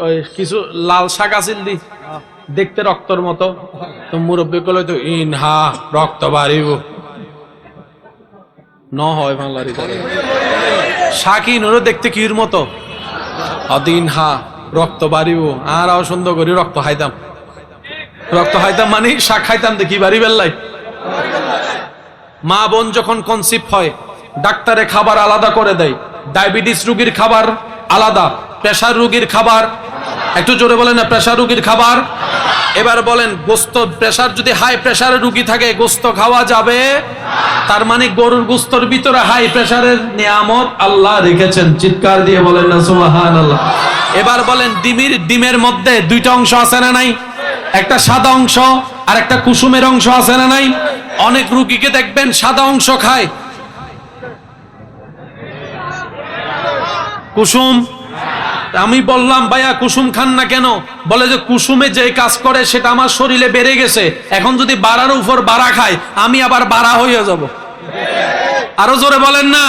ওই কিছু লাল শাক আছিল দি, দেখতে রক্তর মতো, তো মুরব্বী কলে তো ইনহা রক্ত বাড়িব ন হয় বাংলারি শাকিন ওরা দেখতে কির মতো, অদিন হা রক্ত বাড়িব। আর সুন্দর করি রক্ত খাইতাম, রক্ত খাইতাম মানে শাক খাইতাম দেখি বাড়ি বেল্লাই। মা বোন যখন কনসিভ হয়, ডাক্তারে খাবার আলাদা করে দেয়। ডায়াবেটিস রোগীর খাবার আলাদা, প্রেসার রোগীর খাবার, একটু জোরে বলেন না, প্রেসার রোগীর খাবার। এবার বলেন, গোস্ত, প্রেসার যদি হাই প্রেসারের রোগী থাকে গোস্ত খাওয়া যাবে? তার মানে গরুর গোস্তর ভিতরে হাই প্রেসারের নিয়ামত আল্লাহ রেখেছেন। চিৎকার দিয়ে বলেন না সুবহানাল্লাহ। এবার বলেন, ডিমের মধ্যে দুইটা অংশ আছে না নাই? একটা সাদা অংশ আর একটা কুসুমের অংশ আছে না নাই? অনেক রোগীকে দেখবেন সাদা অংশ খায়, কুসুম। আমি বললাম, ভাইয়া কুসুম খান না কেন? বলে যে কুসুমে যে কাজ করে সেটা আমার শরীরে বেড়ে গেছে, এখন যদি বাড়ার উপর বাড়া খায় আমি আবার বাড়া হয়ে যাব। আরো জোরে বলেন না।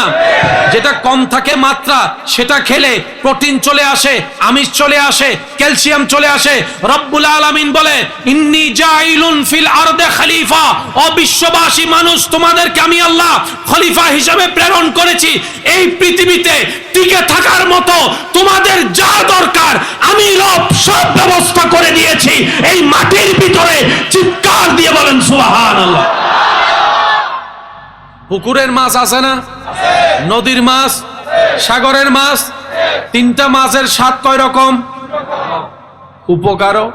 যেটা কম থাকে মাত্রা, সেটা খেলে প্রোটিন চলে আসে, আমিষ চলে আসে, ক্যালসিয়াম চলে আসে। রব্বুল আলামিন বলে, ইন্নী জাইলুন ফিল আরদে খলিফা। ও বিশ্ববাসী মানুষ, তোমাদেরকে আমি আল্লাহ খলিফা হিসেবে প্রেরণ করেছি। এই পৃথিবীতে টিকে থাকার মতো তোমাদের যা দরকার আমি রব সব ব্যবস্থা করে দিয়েছি এই মাটির ভিতরে। চিৎকার দিয়ে বলেন সুবহানাল্লাহ। পুকুরের মাছ আছে না? নদীর মাছ, সাগরের মাছ, তিনটা মাছের স্বাদ কয় রকম? উপকারও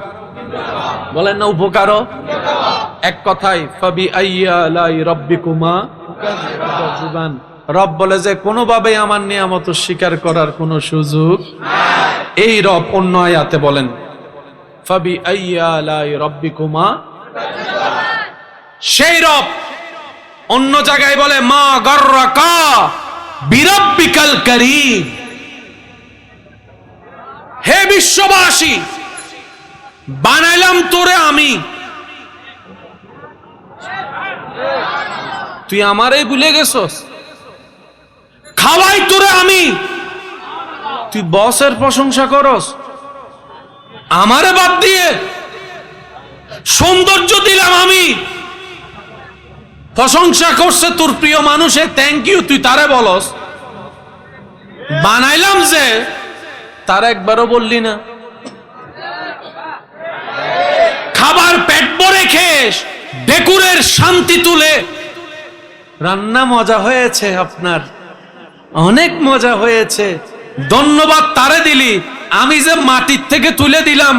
বলেন না, উপকারও। এক কথায় ফাবিআইয়ি আলাই রাব্বিকুমা তুকাজ্জিবান। রব বলে যে কোনোভাবে আমার নিয়ামত স্বীকার করার কোনো সুযোগ নাই। এই রব অন্য আয়াতে বলেন ফাবিআইয়ি আলাই রাব্বিকুমা তুকাজ্জিবান। সেই রব অন্য জায়গায় বলে মা গররাকা বিরাব্বিকাল কারীম। হে বিশ্ববাসী, বানাইলাম তোরে আমি, তুই আমারই ভুলে গেছস। খাওয়াই তোরে আমি, তুই বসের প্রশংসা করস। আমারে বাদ দিয়ে সৌন্দর্য দিলাম আমি, প্রশংসা করছে তোর প্রিয় মানুষে, থ্যাংক ইউ, তুই তারে বলস। বানাইলাম যে তার একবারও বললি না। খাবার পেট ভরে খেস, ডেকুরের শান্তি তুলে, রান্না মজা হয়েছে আপনার, অনেক মজা হয়েছে, ধন্যবাদ তারে দিলি, আমি যে মাটির থেকে তুলে দিলাম।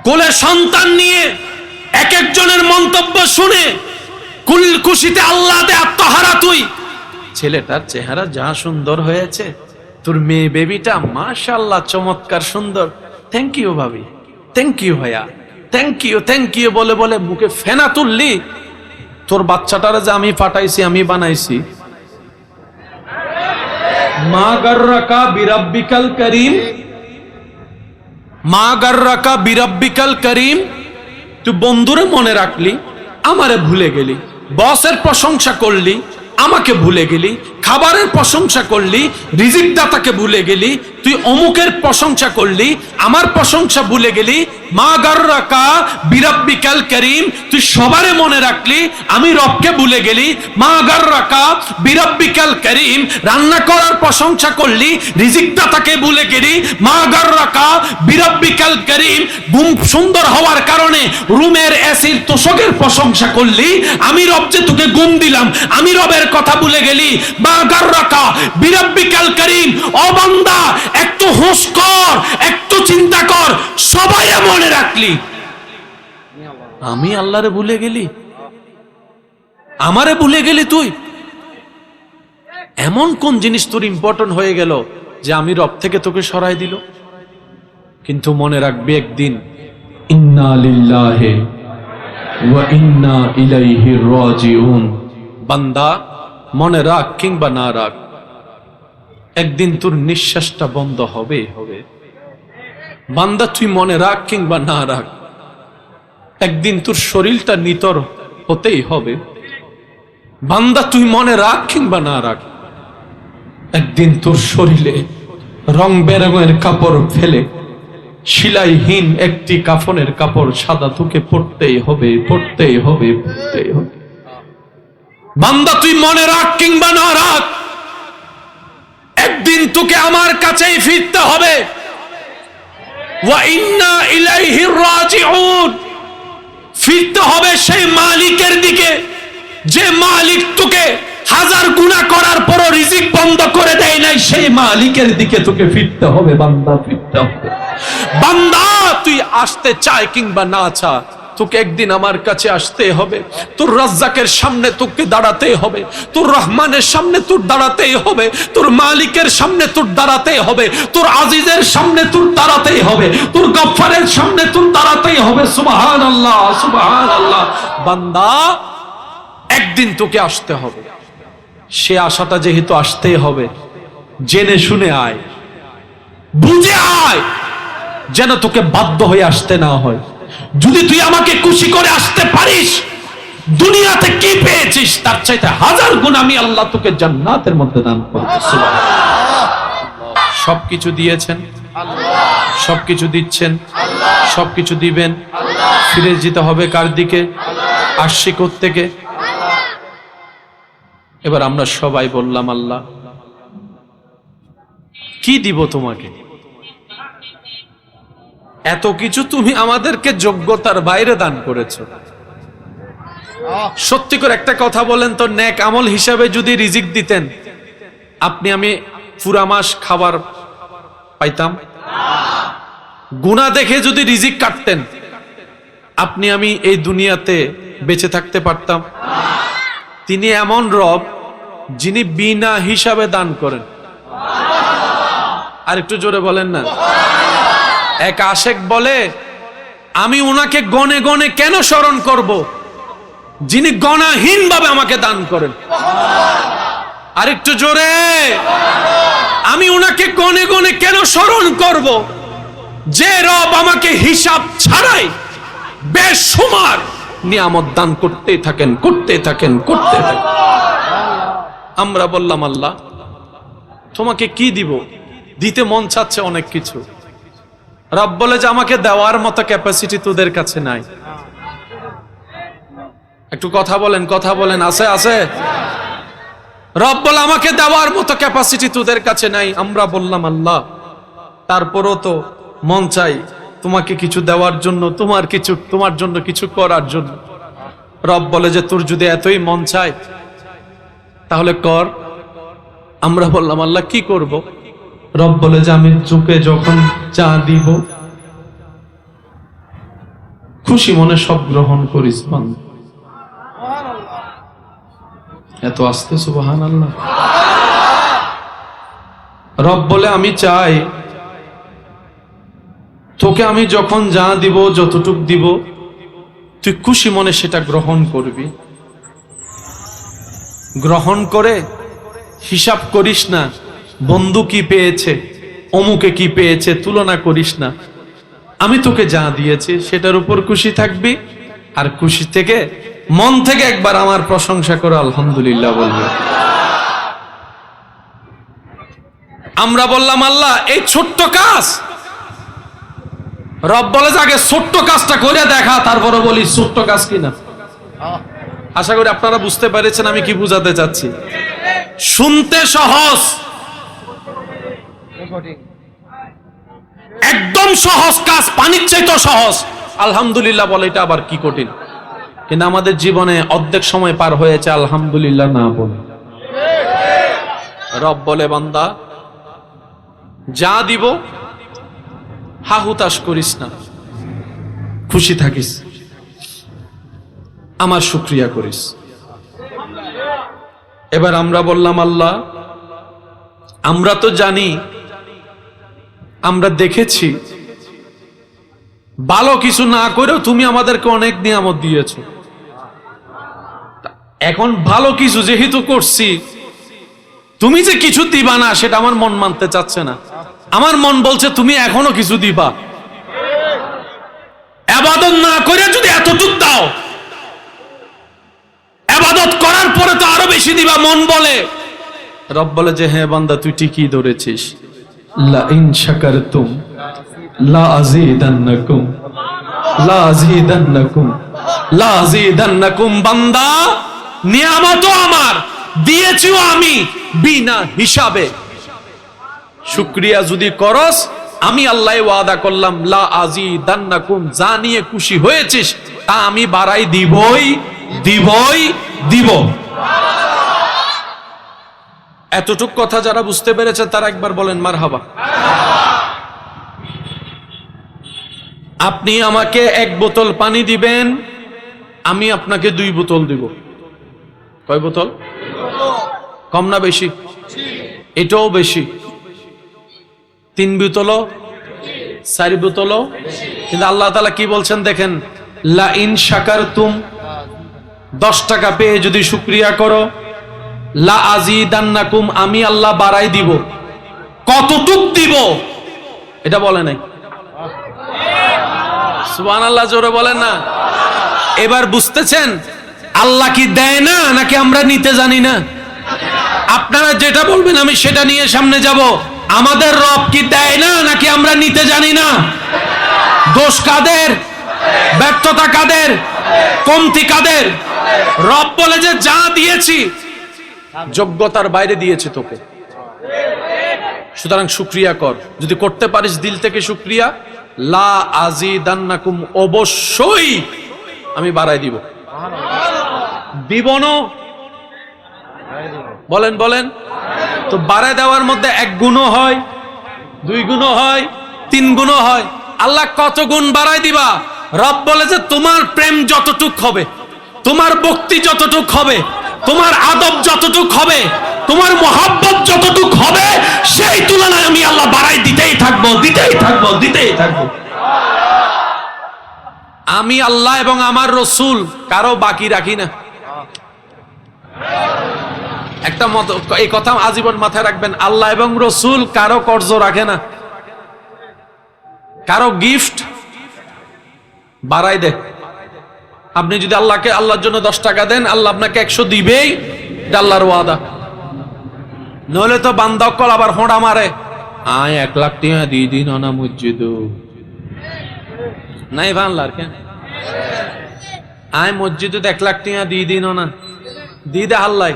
কোলে সন্তান নিয়ে এক একজনের মন্তব্য শুনে খুশিতে আল্লাহতে আত্মহারা তুই। ছেলেটার চেহারা যা সুন্দর হয়েছে, তোর মেয়ে বেবিটা মাশাআল্লাহ চমৎকার সুন্দর, থ্যাংক ইউ ভাবি, থ্যাংক ইউ ভাইয়া, থ্যাংক ইউ বলে বলে মুখে ফেনা তুললি। তোর বাচ্চাটারে যে আমি পাঠাইছি, আমি বানাইছি। মা গাররাকা বিরাব্বিকাল করিম, মা গাররাকা বিরাব্বিকাল করিম। তুই বন্ধুরে মনে রাখলি, আমারে ভুলে গেলি, বসের প্রশংসা করলি, আমাকে ভুলে গেলি, খাবারের প্রশংসা করলি, রিজিক দাতাকে ভুলে গেলি, তুই অমুকের প্রশংসা করলি, আমার প্রশংসা ভুলে গেলি। মা গাররাকা বিরাব্বিকাল করিম, তুই সবারে মনে রাখলি, আমি রবকে ভুলে গেলি। মা গাররাকা বিরাব্বিকাল করিম, রান্না করার প্রশংসা করলি, রিজিক দাতাকে ভুলে গেলি। মা গাররাকা বিরাব্বিকাল করিম, ঘুম সুন্দর হওয়ার কারণে রুমের এসির তোষকের প্রশংসা করলি, আমি রব যে তোকে ঘুম দিলাম, আমি রবের কথা ভুলে গেলি। মা গাররাকা বিরাব্বিকাল করিম, ও বান্দা একটু হুঁশ কর, একটু চিন্তা কর, সবাই মনে রাখলি, আমি আল্লাহরে ভুলে গেলি, আমারে ভুলে গেলি। তুই এমন কোন জিনিস তোর ইম্পর্টেন্ট হয়ে গেল যে আমি রব থেকে তোকে সরাই দিল? কিন্তু মনে রাখবি একদিন, ইন্না লিল্লাহি ওয়া ইন্না ইলাইহি রাজিউন। বান্দা মনে রাখ কিংবা না রাখ, একদিন তোর নিঃশ্বাসটা বন্ধ হবে হবে। বান্দা তুই মনে রাখ কিংবা না রাখ, একদিন তোর শরীরটা নিতর হতেই হবে। বান্দা তুই মনে রাখ কিংবা না রাখ, একদিন তোর শরীরে রং বেরঙের কাপড় ফেলে সেলাইহীন একটি কাফনের কাপড় সাদা তোকে পড়তেই হবে, পড়তেই হবে, পড়তেই হবে। বান্দা তুই মনে রাখ কিংবা না রাখ, একদিন তোকে আমার কাছেই ফিরতে হবে। ওয়া ইন্না ইলাইহি রাজিউন, ফিরতে হবে সেই মালিকের দিকে, যে মালিক তোকে হাজার গুনাহ করার পরও রিজিক বন্ধ করে দেয় নাই, সেই মালিকের দিকে তোকে ফিরতে হবে। বান্দা ফিরতে হবে। বান্দা তুই আসতে চায় কিংবা না চা, তোকে একদিন আমার কাছে আসতে হবে। তোর রাজ্জাকের সামনে তোকে দাঁড়াতে হবে, তোর রহমানের সামনে তোর দাঁড়াতেই হবে, তোর মালিকের সামনে তোর দাঁড়াতেই হবে, তোর আজিজের সামনে তোর দাঁড়াতেই হবে, তোর গফফারের সামনে তোর দাঁড়াতেই হবে। সুবহানাল্লাহ, সুবহানাল্লাহ। বান্দা একদিন তোকে আসতে হবে, সে আশাটা যেহেতু আসতেই হবে, জেনে শুনে আয়, বুঝে আয়, যেন তোকে বাধ্য হয়ে আসতে না হয়। যদি তুই আমাকে খুশি করে আসতে পারিস, দুনিয়াতে কি পেয়েছিস তার চাইতে হাজার গুণ আমি আল্লাহ তোকে জান্নাতের মধ্যে দান করব। সবকিছু দিয়েছেন আল্লাহ, সবকিছু দিচ্ছেন আল্লাহ, সবকিছু দিবেন আল্লাহ। ফিরে যেতে হবে কার দিকে? আসছি কোত্থেকে? এবার আমরা সবাই বললাম, আল্লাহ কি দিব তোমাকে? এত কিছু তুমি আমাদেরকে যোগ্যতার বাইরে দান করেছো। সত্যি করে একটা কথা বলেন তো, নেক আমল হিসাবে যদি রিজিক দিতেন, আপনি আমি পুরা মাস খাবার পাইতাম? গুনাহ দেখে যদি রিজিক কাটতেন, আপনি আমি এই দুনিয়াতে বেঁচে থাকতে পারতাম? তিনি এমন রব যিনি বিনা হিসাবে দান করেন। আর একটু জোরে বলেন না। এক আশেক বলে, আমি ওনাকে গনে গনে কেন স্মরণ করব, যিনি গণাহীন ভাবে আমাকে দান করেন। আর একটু জোরে, আমি ওনাকে গনে গনে কেন স্মরণ করব, যে রব আমাকে হিসাব ছাড়াই বেশুমার নিয়ামত দান করতে থাকেন, করতে থাকেন, করতে থাকেন। আমরা বললাম, আল্লাহ তোমাকে কি দিব, দিতে মন চাচ্ছে অনেক কিছু। রব বলে যে আমাকে দেওয়ার মতো ক্যাপাসিটি তোদের কাছে নাই। একটু কথা বলেন, কথা বলেন, আছে আছে? রব বলে আমাকে দেওয়ার মতো ক্যাপাসিটি তোদের কাছে নাই। আমরা বললাম আল্লাহ, তারপরও তো মন চাই তোমাকে কিছু দেওয়ার জন্য, তোমার জন্য কিছু করার জন্য। রব বলে যে তোর যদি এতই মন চায় তাহলে কর। আমরা বললাম আল্লাহ কি করব? রব বলে যে আমি চোখে যখন চা দিব খুশি মনে সব গ্রহণ করিস বান্দা। এত আস্তে সুবহানাল্লাহ। রব বলে আমি চাই তোকে আমি যখন যা দিব, যতটুক দিব, তুই খুশি মনে সেটা গ্রহণ করবি। গ্রহণ করে হিসাব করিস না বন্ধু কি পেয়েছে, অমুকে কি পেয়েছে, তুলনা করিস না। আমি তোকে যা দিয়েছি সেটার উপর খুশি থাকবি, আর খুশি থেকে মন থেকে একবার আমার প্রশংসা করে আলহামদুলিল্লাহ বলবে। আমরা বললাম আল্লাহ এই ছোট্ট কাজ। রব বলে যে আগে ছোট্ট কাজটা করে দেখা, তারপরে বলি ছোট্ট কাজ কিনা। আশা করি আপনারা বুঝতে পেরেছেন আমি কি বুঝাতে চাচ্ছি। শুনতে সহজ, একদম সহজ কাজ, পানির চাইতে সহজ। আলহামদুলিল্লাহ বলে এটা আবার কি কঠিন। কিন্তু আমাদের জীবনে অর্ধেক সময় পার হয়েছে আলহামদুলিল্লাহ না বলে। রব বলে বান্দা যা দিব হা হুতাশ করিস না, খুশি থাকিস, আমার শুকরিয়া করিস। এবার আমরা বললাম আল্লাহ আমরা তো জানি, আমরা দেখেছি ভালো কিছু না করেও তুমি আমাদেরকে অনেক নিয়ামত দিয়েছো। এখন ভালো কিছু যেহেতু করছি, তুমি যে কিছু দিবা না সেটা আমার মন মানতে চাচ্ছে না। আমার মন বলছে তুমি এখনো কিছু দিবা। ইবাদত না করে যদি এতটুক দাও, ইবাদত করার পরে তো আরো বেশি দিবা মন বলে। রব বলে যে হ্যাঁ বান্দা তুই ঠিকই ধরেছিস, লা ইন শাকারতুম লা আযীদান্নাকুম লা আযীদান্নাকুম লা আযীদান্নাকুম। বান্দা নিয়ামত আমার, দিয়েছিও আমি বিনা হিসাবে। শুকরিয়া যদি করস, আমি আল্লাহ ওয়াদা করলাম লা আযীদান্নাকুম, যা নিয়ে খুশি হয়েছিস তা আমি বাড়াই দিবই দিবই দিব। এতটুক কথা যারা বুঝতে পেরেছে তারা একবার বলেন মারহাবা। আপনি আমাকে 1 বোতল পানি দিবেন, আমি আপনাকে 2 বোতল দিব। কয় বোতল? কম না বেশি? এটাও বেশি। 3 বোতলও, 4 বোতলও। কিন্তু আল্লাহ তাআলা কি বলছেন দেখেন, লা ইন শাকারতুম, 10 টাকা পেয়ে যদি শুকরিয়া করো, লা আযীদান্নাকুম, আমি আল্লাহ বাড়াই দিব। কতটুক দিব এটা বলে নাই। সুবহানাল্লাহ, জোরে বলেন না। এবার বুঝতেছেন আল্লাহ কি দেয় না নাকি আমরা নিতে জানি না? আপনারা যেটা বলবেন আমি সেটা নিয়ে সামনে যাব। আমাদের রব কি দেয় না নাকি আমরা নিতে জানি না? দোষ কাদের? ব্যর্থতা কাদের? কমতি কাদের? রব বলে যে যা দিয়েছি যোগ্যতার বাইরে দিয়েছে তোকে, সুতরাং শুকরিয়া কর। যদি করতে পারিস দিল থেকে শুকরিয়া, লা আযীদান্নাকুম, অবশ্যই আমি বাড়াই দিব। দিব না? বলেন বলেন। তো বাড়াই দেওয়ার মধ্যে 1 গুণও হয়, 2 গুণও হয়, 3 গুণও হয়। আল্লাহ কত গুণ বাড়াই দিবা? রব বলে যে তোমার প্রেম যতটুক হবে, তোমার ভক্তি যতটুক হবে, তোমার আদব যতটুক হবে, তোমার মহব্বত যতটুক হবে, সেই তুলনায় আমি আল্লাহ বাড়াই দিতেই থাকবো, দিতেই থাকবো, দিতেই থাকবো। আমি আল্লাহ এবং আমার রসুল কারো বাকি রাখি না। একটা মত, এই কথা আজীবন মাথায় রাখবেন, আল্লাহ এবং রসুল কারো কর্জ রাখে না, কারো গিফট বাড়াই দেয়। আপনি যদি আল্লাহকে, আল্লাহর জন্য 10 টাকা দেন, আল্লাহ আপনাকে 100 দিবেই, এটা আল্লাহর ওয়াদা। নইলে তো বান্ধকল আবার হোঁড়া মারে, আয় 1 লাখ টাকা দিয়ে দিন না মসজিদ নাই বাংলার কেন, আয় মসজিদ 1 লাখ টাকা দিয়ে দিন না দিয়ে দে আল্লাহ,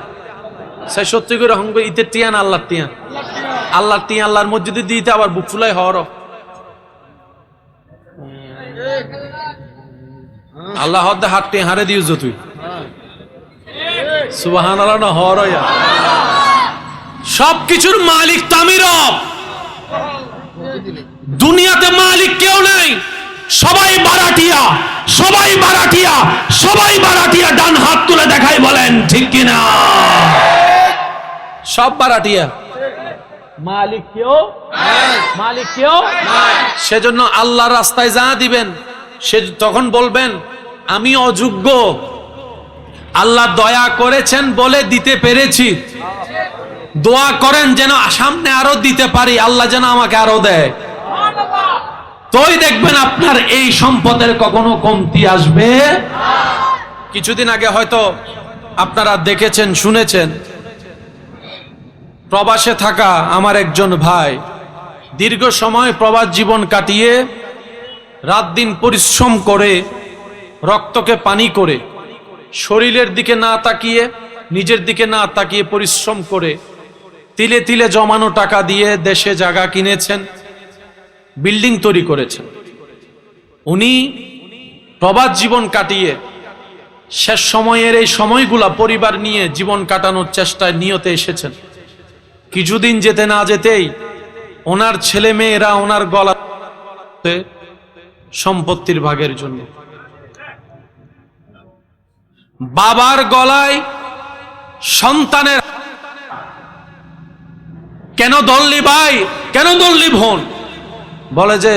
সে সত্যি করে হঙ্গ ইতের টিয়া না আল্লাহর টিয়া, আল্লাহর টিয়া আল্লাহর মসজিদে দিতে আবার বুক ফুলাই হওয়ার আল্লাহ হদ্দে হাত টিয়া হারে দিয়েছ তুই সুবহানাল্লাহ না হওয়ার। সবকিছুর মালিক তো আমি রব, দুনিয়াতে মালিক কেউ নেই, সবাই বারাটিয়া, সবাই বারাটিয়া, সবাই বারাটিয়া। ডান হাত তুলে দেখাই বলেন ঠিক কিনা? সব বারাটিয়া, মালিক কেউ, মালিক কেউ। সেজন্য আল্লাহর রাস্তায় যা দিবেন সে তখন বলবেন আমি অযোগ্য, আল্লাহ দয়া করেছেন বলে দিতে পেরেছি। দোয়া করেন যেন সামনে আরো দিতে পারি, আল্লাহ যেন আমাকে আরো দেয়। তোই দেখবেন আপনার এই সম্পদের কখনো কমতি আসবে। কিছুদিন আগে হয়তো আপনারা দেখেছেন শুনেছেন, প্রবাসে থাকা আমার একজন ভাই দীর্ঘ সময় প্রবাস জীবন কাটিয়ে রাত দিন পরিশ্রম করে রক্তকে পানি করে শরীরের দিকে না তাকিয়ে নিজের দিকে না তাকিয়ে পরিশ্রম করে তিলে তিলে জমানো টাকা দিয়ে দেশে জায়গা কিনেছেন, বিল্ডিং তৈরি করেছেন। উনি প্রবাস জীবন কাটিয়ে শেষ সময়ের এই সময়গুলা পরিবার নিয়ে জীবন কাটানোর চেষ্টায় নিয়তে এসেছেন। কিছুদিন যেতে না যেতেই ওনার ছেলে মেয়েরা ওনার গলাতে সম্পত্তির ভাগের জন্য, বাবার গলায় সন্তানের, কেন দললি ভাই, কেন দললি বোন, বলে যে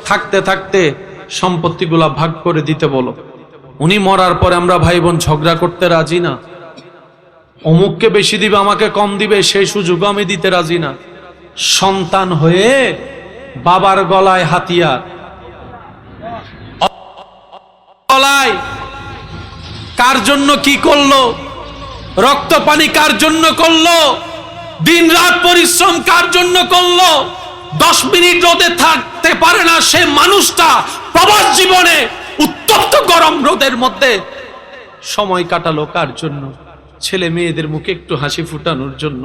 থাকতে থাকতে সম্পত্তিগুলা ভাগ করে দিতে বলো। উনি মরার পরে আমরা ভাই বোন ঝগড়া করতে রাজি না, অমুককে বেশি দিবে আমাকে কম দিবে সেই সুযোগ আমি দিতে রাজি না। সন্তান হয়ে বাবার গলায় হাতিয়ার, গলায় কার জন্য কি করলো, রক্ত পানি কার জন্য করলো, দিন রাত পরিশ্রম কার জন্য করলো, 10 মিনিট রোদে থাকতে পারে না সে মানুষটা প্রবাস জীবনে উত্তপ্ত গরম রোদের মধ্যে সময় কাটালো কার জন্য? ছেলে মেয়েদের মুখে একটু হাসি ফুটানোর জন্য,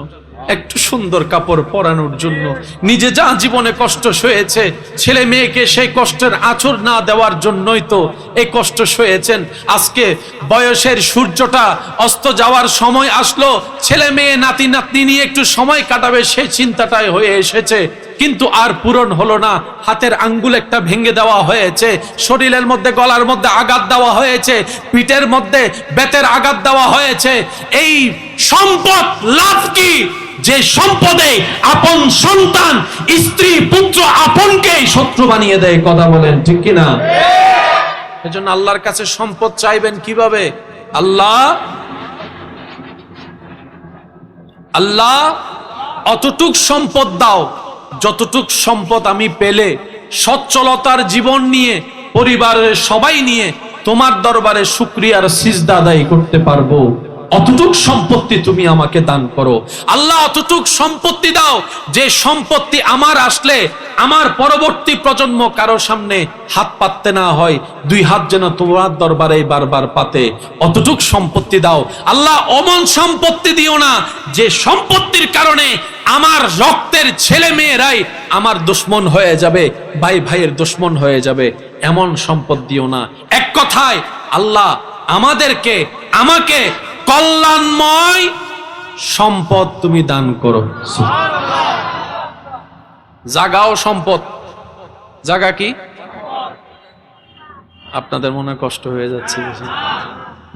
একটু সুন্দর কাপড় পরানোর জন্য। নিজে যা জীবনে কষ্ট সয়েছে ছেলে মেয়েকে সেই কষ্টের আঁচড় না দেওয়ার জন্যই তো এই কষ্ট সয়েছেন। আজকে বয়সের সূর্যটা অস্ত যাওয়ার সময় আসলো, ছেলে মেয়ে নাতি নাতনি নিয়ে একটু সময় কাটাবে সেই চিন্তাটাই হয়ে এসেছে, কিন্তু আর পূরণ হলো না। হাতের আঙ্গুল একটা ভেঙে দেওয়া হয়েছে, শরীরের মধ্যে গলার মধ্যে আঘাত দেওয়া হয়েছে, পিঠের মধ্যে বেতের আঘাত দেওয়া হয়েছে। এই সম্পদ লাভ কি? যে সম্পদে আপন সন্তান স্ত্রী পুত্র আপনকে শত্রু বানিয়ে দেয়। কথা বলেন ঠিক কিনা? এজন্য আল্লাহর কাছে সম্পদ চাইবেন কিভাবে? আল্লাহ অতটুক সম্পদ দাও যতটুক সম্পদ আমি পেলে সচ্ছলতার জীবন নিয়ে পরিবারের সবাই নিয়ে তোমার দরবারে শুকরিয়ার সিজদা আদায় করতে পারবো, অতটুক সম্পত্তি তুমি আমাকে দান করো। আল্লাহ অতটুক সম্পত্তি দাও যে সম্পত্তি আমার আসলে আমার পরবর্তী প্রজন্ম কারো সামনে হাত পাততে না হয়, 2 হাত যেন তোমার দরবারে বারবার পাতে, অতটুক সম্পত্তি দাও। আল্লাহ অমন সম্পত্তি দিও না যে সম্পত্তির কারণে আমার রক্তের ছেলে মেয়েরাই আমার দুশমন হয়ে যাবে, ভাই ভাইয়ের দুশমন হয়ে যাবে, এমন সম্পদ দিও না। এক কথায় আল্লাহ আমাকে কল্যাণময় সম্পদ তুমি দান করো। জাগাও সম্পদ। জাগা কি? আপনাদের মনে কষ্ট হয়ে যাচ্ছে।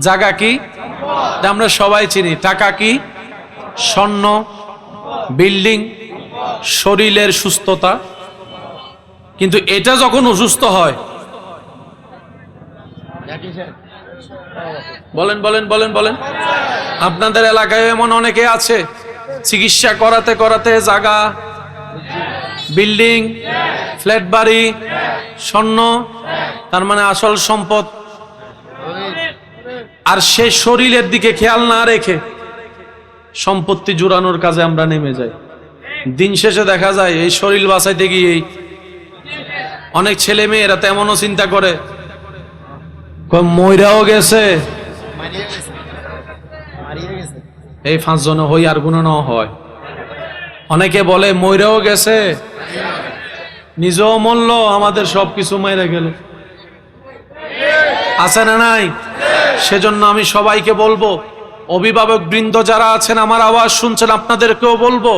জাগা কি? আমরা সবাই চিনি। টাকা কি? স্বর্ণ, বিল্ডিং, শরীরের সুস্থতা। কিন্তু এটা যখন অসুস্থ হয়, বলেন বলেন বলেন বলেন, আপনাদের এলাকায় এমন অনেকে আছে চিকিৎসা করাতে করাতে জায়গা, বিল্ডিং, ফ্ল্যাট বাড়ি, স্বর্ণ, তার মানে আসল সম্পদ, আর সে শরীরের দিকে খেয়াল না রেখে সম্পত্তি জুড়ানোর কাজে আমরা নেমে যাই। দিন শেষে দেখা যায় এই শরীর বাঁচাইতে গিয়ে অনেক ছেলে মেয়েরা তেমনও চিন্তা করে মইরাও গেছে, এই 5 জন হই আর গুণানো হয়। অনেকে বলে মইরাও গেছে, নিজেও মরল, আমাদের সবকিছু মাইরা গেল। আছে না নাই? সেজন্য আমি সবাইকে বলবো, অভিভাবক বৃন্দ যারা আছেন আমার আওয়াজ শুনছেন, আপনাদেরকেও বলবো,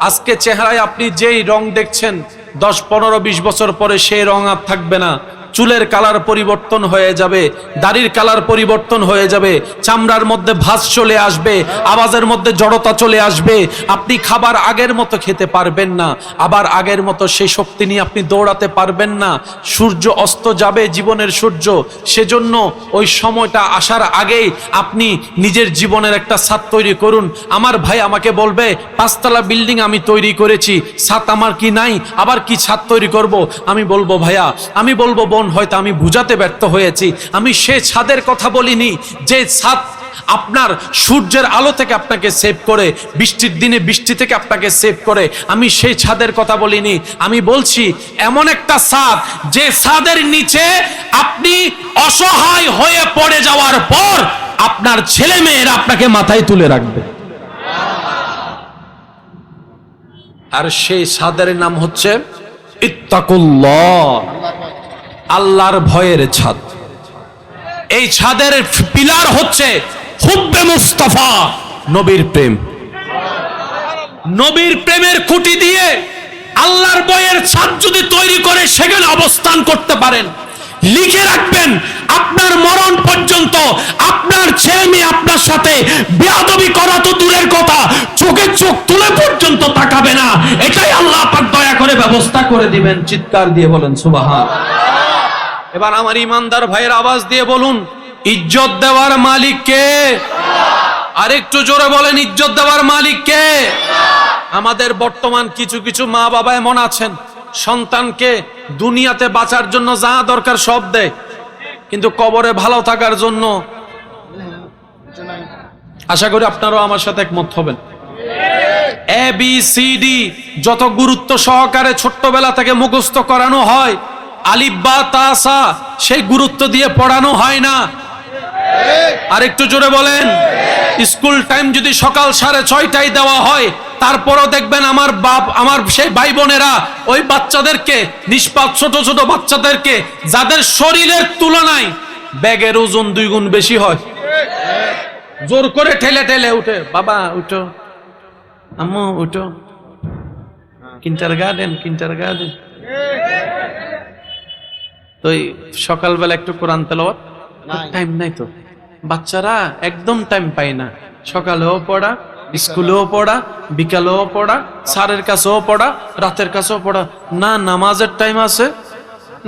আজকে চেহারায় আপনি যেই রং দেখছেন 10, 15, 20 বছর পরে সেই রং আর থাকবে না। চুলের কালার পরিবর্তন হয়ে যাবে, দাড়ির কালার পরিবর্তন হয়ে যাবে, চামড়ার মধ্যে ভাঁজ চলে আসবে, আওয়াজের মধ্যে জড়তা চলে আসবে। আপনি খাবার আগের মতো খেতে পারবেন না, আবার আগের মতো সেই শক্তি নিয়ে আপনি দৌড়াতে পারবেন না। সূর্য অস্ত যাবে, জীবনের সূর্য। সেজন্য ওই সময়টা আসার আগেই আপনি নিজের জীবনের একটা ছাদ তৈরি করুন। আমার ভাই আমাকে বলবে 5 তলা বিল্ডিং আমি তৈরি করেছি, ছাদ আমার কি নাই, আবার কি ছাদ তৈরি করব? আমি বলবো ভাইয়া, আমি বলবো বোন, হয়তো আমি বুঝাতে ব্যর্থ হয়েছি। আমি সে ছাদের কথা বলিনি যে ছাদ আপনার সূর্যের আলো থেকে আপনাকে সেভ করে, বৃষ্টির দিনে বৃষ্টি থেকে আপনাকে সেভ করে। আমি সেই ছাদের কথা বলিনি। আমি বলছি এমন একটা ছাদ যে ছাদের নিচে আপনি অসহায় হয়ে পড়ে যাওয়ার পর আপনার ছেলে মেয়েরা আপনাকে মাথায় তুলে রাখবে। আর সেই ছাদের নাম হচ্ছে ইত্তাকুল্লাহ, আল্লাহর ভয়ের ছাদ। এই ছাদের পিলার হচ্ছে হুব্বে মুস্তাফা, নবীর প্রেম। নবীর প্রেমের খুঁটি দিয়ে আল্লাহর ভয়ের ছাদ যদি তৈরি করে সেখানে অবস্থান করতে পারেন, লিখে রাখবেন আপনার মরণ পর্যন্ত আপনার ছেলে মেয়ে আপনার সাথে বেয়াদবি করা তো দূরের কথা, চোখে চোখ তুলে পর্যন্ত তাকাবে না। এটাই আল্লাহ পাক দয়া করে ব্যবস্থা করে দিবেন। চিৎকার দিয়ে বলেন সুবহানাল্লাহ। এবার আমার ইমানদার ভাইয়ের আওয়াজ দিয়ে বলুন, ইজ্জত দেওয়ার মালিক কে? আরেকটু জোরে বলেন, ইজ্জত দেওয়ার মালিক কে? আমাদের বর্তমান কিছু কিছু মা বাবা এমন আছেন, সন্তানকে দুনিয়াতে বাঁচার জন্য যা দরকার সব দেয়, কিন্তু কবরে ভালো থাকার জন্য। আশা করি আপনারাও আমার সাথে একমত হবেন। ABCD যত গুরুত্ব সহকারে ছোট্টবেলা থেকে মুখস্থ করানো হয়, আলিফ বা তা সা সেই গুরুত্ব দিয়ে পড়ানো হয় না। আরেকটু জোরে বলেন, স্কুল টাইম যদি সকাল 6:30টায় দেওয়া হয়, তারপরও দেখবেন আমার বাপ, আমার সেই ভাই বোনেরা ওই বাচ্চাদেরকে, নিষ্পাপ ছোট ছোট বাচ্চাদেরকে, যাদের শরীরের তুলনায় ব্যাগের ওজন 2 গুণ বেশি হয়, জোর করে ঠেলে ঠেলে উঠে, বাবা উঠো, আম্মু উঠো, কিন্টারগার্টেন। তো সকালবেলা একটু কোরআন তেলাওয়াত টাইম নাই, তো বাচ্চারা একদম টাইম পায় না। সকালেও পড়া, স্কুলেও পড়া, বিকালেও পড়া, স্যারের কাছেও পড়া, রাতের কাছেও পড়া। না নামাজের টাইম আছে,